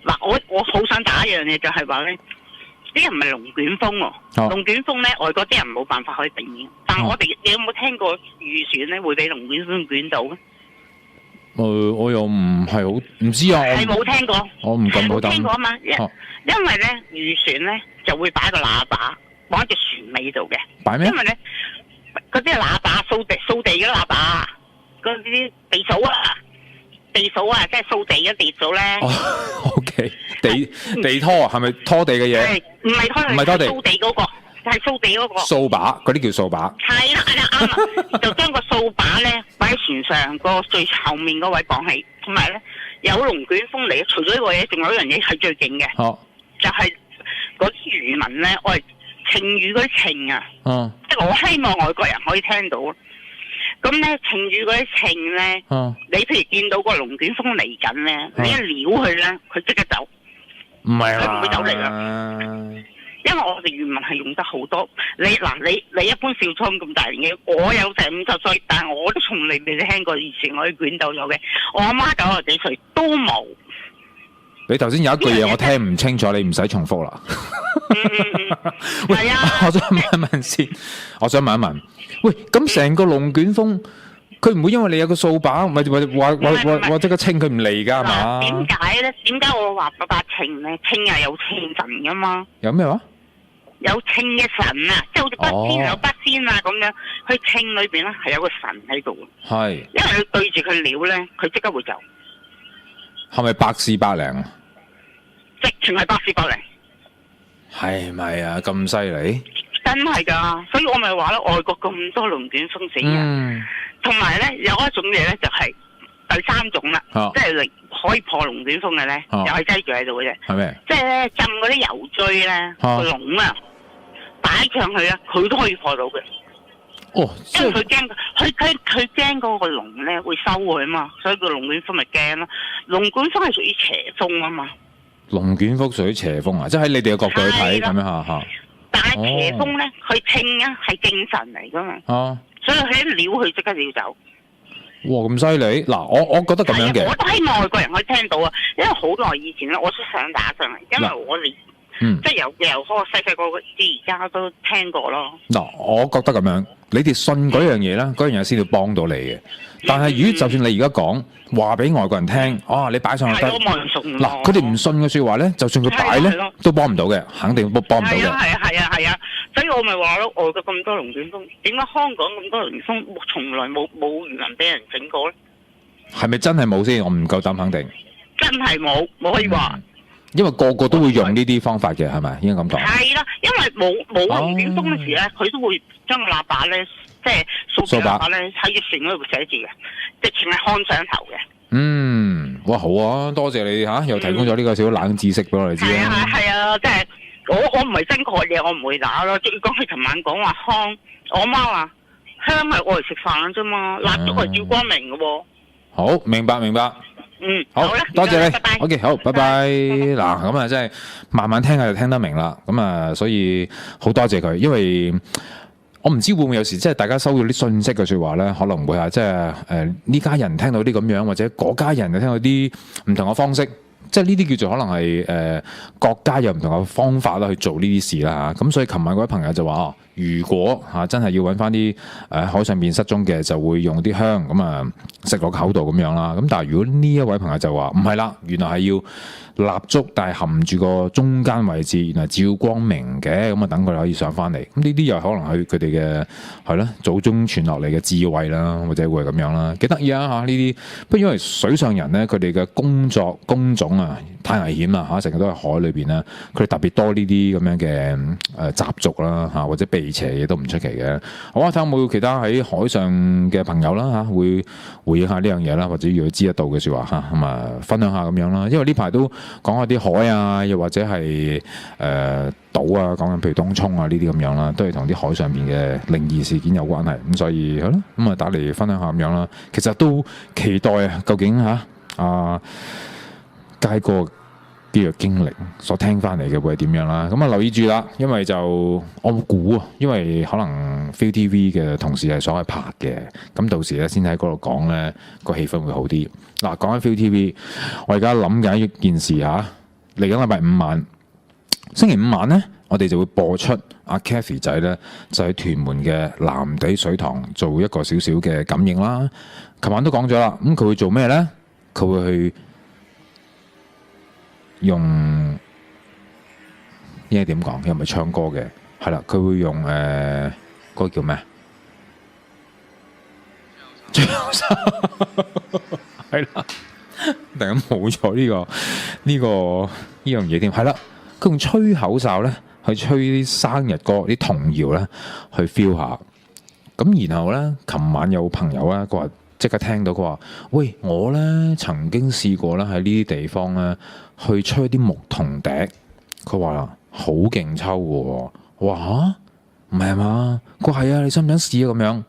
嗱，我好想打一樣嘢，就係話咧。啲人唔係龍捲風喎，龍捲風咧，外國啲人冇辦法可以避免，但係我哋你有冇聽過漁船咧會俾龍捲風捲到咧？我又唔係好唔知啊。係冇聽過，我唔咁好答。冇聽過啊嘛，因為咧漁船咧就會擺個喇叭放喺隻船尾度嘅。擺咩？因為咧嗰啲喇叭掃地嘅喇叭，嗰啲地掃啊。地掃啊，即係掃地嘅地掃咧。OK，地拖啊，係咪拖地嘅嘢？唔係拖地，唔係拖地，掃地嗰個，係掃地嗰個。掃把，嗰啲叫掃把。係啦，啱啦，就將個掃把咧擺喺船上個最後面嗰位綁起，同埋咧有龍捲風嚟。除咗呢個嘢，仲有一樣嘢係最勁嘅，就係嗰啲漁民咧，我係磬魚嗰啲磬啊，即係我希望外國人可以聽到。咁咧，磬魚嗰啲磬咧，你譬如見到個龍捲風嚟緊咧，你一撩佢咧，佢即刻走。唔係佢唔會走嚟噶。因為我哋漁民係用得好多。你一般少倉咁大年紀，我有成50歲，但係我都從嚟未聽過以前我啲捲到有嘅。我阿媽90幾歲都冇。你頭先有一句嘢我聽唔清楚，你唔使重複啦。係啊。我想問一問先，我想問一問。喂，咁成個龍捲風，佢唔會因為你有個掃把，或者個稱佢唔嚟噶係嘛？點解咧？點解我話8稱咧？稱係有稱神噶嘛？有咩話？有稱嘅神啊，即係好似筆仙有筆仙啊咁樣，佢稱裏邊咧係有個神喺度。係。因為你對住佢撩咧，佢即刻會走。係咪百試百靈啊？直情係百試百靈。係咪啊？咁犀利？真係噶，所以我咪話咧，外國咁多龍捲風死人，同埋咧有一種嘢咧就係第三種啦，即係你可以破龍捲風嘅咧，又係擠住喺度嘅啫。係咩？即係咧浸嗰啲油錐咧個籠啊，擺上去咧，佢都可以破到嘅。哦，因為佢驚佢驚嗰個籠咧會收佢啊嘛，所以個龍捲風咪驚咯。龍捲風係屬於邪風啊嘛。龍捲風屬於邪風啊，即係喺你哋嘅角度去睇咁樣吓。但係邪風咧，佢稱啊係正神嚟噶嘛，所以佢一撩佢即刻就要走。哇，咁犀利！嗱，我覺得咁樣嘅，我都希望外國人可以聽到啊，因為好耐以前咧，我都想打上嚟，因為我哋即係由開細個至而家都聽過咯。嗱，我覺得咁樣，你哋信嗰樣嘢啦，嗰樣嘢先要幫到你嘅。但係如果就算你而家講話俾外國人聽，你擺上去得，嗱，佢哋唔信嘅說話咧，就算佢擺咧，都幫唔到嘅，肯定都幫唔到嘅。係啊，所以我咪話咯，外國咁多龍捲風，點解香港咁多龍捲風從來冇人俾人整過咧？係咪真係冇先？我唔夠膽肯定。真係冇可以話。因為個個都會用呢啲方法嘅，係咪？應該咁講。係啦，因為冇龍捲風嗰時咧，佢都會將個喇叭咧，即係掃把喇叭咧喺隻船嗰度寫字嘅，直情係看上頭嘅。哇好啊，多謝你嚇，又提供咗呢個小冷知識俾我哋知啦。係啊，即係我唔係真確嘢，我唔會打咯。即係講佢琴晚講話香，我媽話香係愛嚟食飯啫嘛，蠟燭係照光明嘅喎。好，明白。好，多謝你。OK， 好，拜拜。嗱，咁啊，真係慢慢聽下就聽得明啦。咁啊，所以好多謝佢，因為我唔知會唔會有時即係大家收到啲信息嘅説話咧，可能會即係呢家人聽到啲咁樣，或者嗰家人就聽到啲唔同嘅方式。即係呢啲叫做可能係國家有唔同嘅方法啦去做呢啲事啦嚇，咁所以琴晚嗰位朋友就話如果真係要揾翻啲海上邊失蹤嘅，就會用啲香咁啊食落口度咁樣啦。咁但係如果呢一位朋友就話唔係啦，原來係要蠟燭，但係含住個中間位置，原來照光明嘅，咁啊等佢哋可以上翻嚟。咁呢啲又可能係佢哋嘅係咯祖宗傳落嚟嘅智慧啦，或者會係咁樣啦，幾得意啊嚇呢啲。不過因為水上人咧，佢哋嘅工種啊太危險啦嚇，成日都喺海裏邊啦，佢哋特別多呢啲咁樣嘅習俗啦嚇，或者避邪嘢都唔出奇嘅。好啊，睇下有冇其他喺海上嘅朋友啦嚇，會回應下呢樣嘢啦，或者如果知得到嘅説話嚇，咁啊分享下咁樣啦。因為呢排都講下啲海啊，又或者係島啊，講緊譬如東涌啊呢啲咁樣啦，都係同啲海上邊嘅靈異事件有關係。咁所以係咯，咁啊打嚟分享下咁樣啦。其實都期待啊，究竟佳哥呢個經歷所聽翻嚟嘅會係點樣啦？咁啊留意住啦，因為就我估啊，因為可能 ViuTV 嘅同事係所謂拍嘅，咁到時咧先喺嗰度講咧個氣氛會好啲。嗱，講緊 ViuTV，我而家諗緊一件事嚇，嚟緊禮拜五晚，星期五晚咧，我哋就會播出阿 Kathy 仔咧就喺屯門嘅藍地水塘做一個少少嘅感應啦。琴晚都講咗啦，咁佢會做咩咧？佢會去用應該點講？又唔係唱歌嘅，係啦，佢會用嗰個叫咩？吹口哨係啦，突然間冇咗呢樣嘢添，係啦，佢用吹口哨咧去吹啲生日歌、啲童謠咧去 feel 下。咁然後咧，琴晚有朋友咧，佢話即刻聽到佢話：喂，我咧曾經試過咧喺呢啲地方咧去吹啲牧童笛，佢話好勁抽嘅。我話嚇，唔係嘛？佢話係啊，你想唔想試啊？咁樣，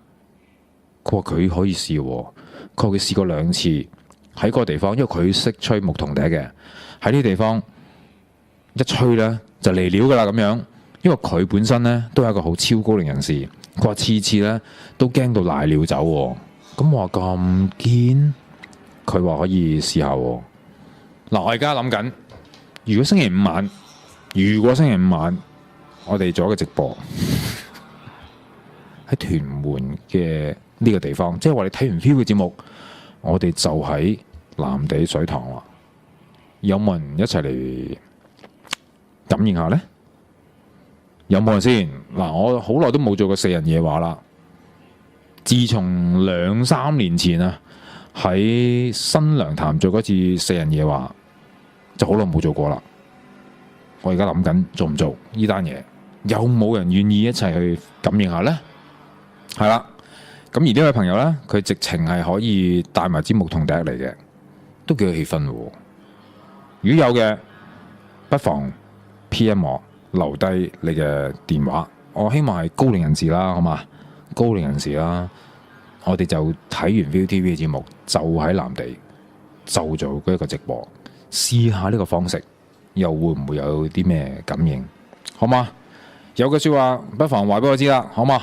佢話佢可以試，佢話佢試過2次喺嗰個地方，因為佢識吹牧童笛嘅，喺呢啲地方一吹咧就嚟料噶啦咁樣。因為佢本身咧都係一個好超高齡人士，佢話次次咧都驚到賴尿走。咁我話咁堅，佢話可以試下。嗱，我而家諗緊，如果星期五晚，我哋做一個直播喺屯門嘅呢個地方，即係話你睇完 Feel 嘅節目，我哋就喺藍地水塘啦。有冇人一齊嚟感應下呢？有冇人先？嗱，我好耐都冇做過4人夜話啦。自從2-3年前啊，喺新娘潭做嗰次4人夜話，就好耐冇做過啦。我而家諗緊做唔做呢單嘢，有冇人願意一齊去感應下呢？係啦，咁而呢位朋友呢，佢直情係可以帶埋支牧童笛嚟嘅，都幾有氣氛喎。如果有嘅，不妨 PM 我，留低你嘅電話。我希望係高齡人士啦，好嘛？高齡人士啦，我哋就睇完 ViuTV 嘅節目，就喺藍地就做嗰一個直播，試下呢個方式，又會唔會有啲咩感應？好嘛？有句說話，不妨話俾我知啦，好嘛？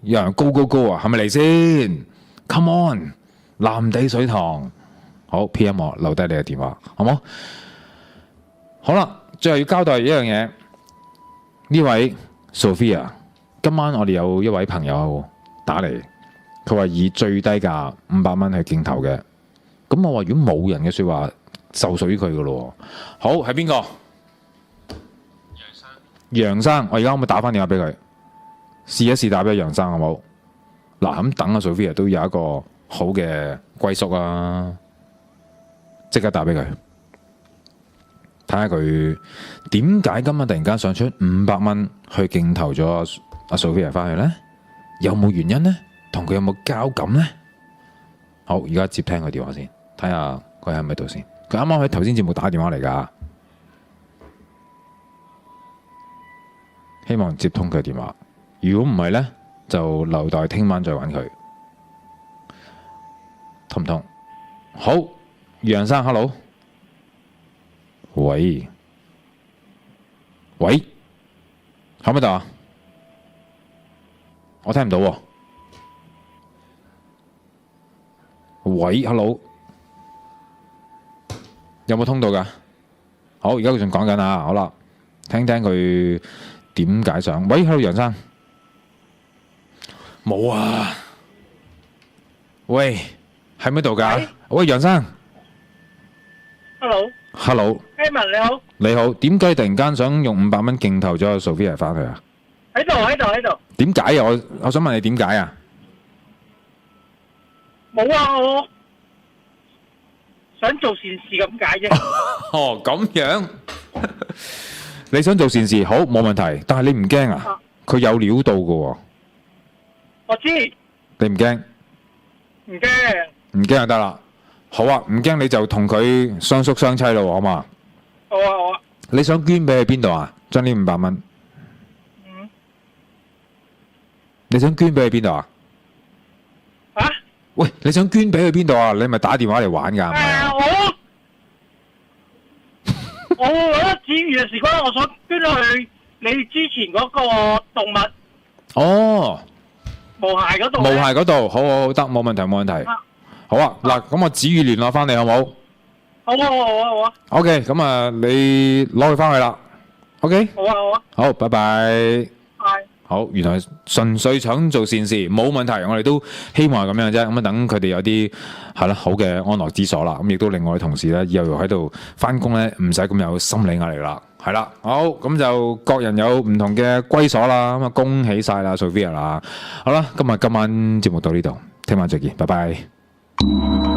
有人高啊，係咪嚟先 ？Come on， 藍地水塘，好 PM 我，留低你嘅電話，好冇？好啦，最後要交代一樣嘢，呢位 Sophia。今晚我哋有一位朋友打嚟，佢話以最低價500蚊去競投嘅。咁我話如果冇人嘅說話，就屬於佢噶咯。好，係邊個？楊生，我而家可唔可以打翻電話俾佢？試一試打俾楊生好冇？嗱，咁等阿 Sophia 都有一個好嘅歸宿啊！即刻打俾佢，睇下佢點解今日突然間想出500蚊去競投咗阿 Sophia 翻去呢？有冇原因呢？同佢有冇交感呢？好，而家接聽佢電話先，睇下佢喺唔喺度先。佢啱啱喺頭先節目打電話嚟噶，希望接通佢電話。如果唔係呢，就留待聽晚再揾佢，通唔通？好，楊生 ，hello， 喂，喺唔喺度啊？我聽唔到喎。喂 ，hello， 有冇通到噶？好，而家佢仲講緊啊，好啦，聽聽佢點解上。喂 ，hello， 楊生，冇啊。喂，喺唔喺度噶？喂，楊生 ，hello，hello，Emma 你好，你好，點解突然間想用500蚊競投咗阿 Sophia 翻去啊？喺度。點解啊？我想問你點解啊？冇啊，我想做善事咁解啫。哦，咁樣，你想做善事，好，冇問題。但係你唔驚啊？佢有料到噶喎。我知。你唔驚？唔驚。唔驚就得啦。好啊，唔驚你就同佢相宿相棲咯，好嘛？好啊。你想捐俾去邊度啊？將呢500蚊。你想捐俾去邊度啊？啊？喂，你想捐俾去邊度啊？你咪打電話嚟玩噶？我覺得子瑜嘅時光，我想捐去你之前嗰個動物。哦。無鞋嗰度。無鞋嗰度，好得，冇問題，冇問題。好啊，嗱，咁我子瑜聯絡翻你好冇？好啊。OK，咁啊，你攞佢翻去啦。OK。好啊。好，拜拜。好，原來純粹想做善事，冇問題。我哋都希望係咁樣啫。咁啊，等佢哋有啲係啦好嘅安樂之所啦。咁亦都令我哋同事咧，以後喺度翻工咧，唔使咁有心理壓力啦。係啦，好，咁就各人有唔同嘅歸所啦。咁啊，恭喜晒啦 ，Sophia 啦。好啦，今晚節目到呢度，聽晚再見，拜拜。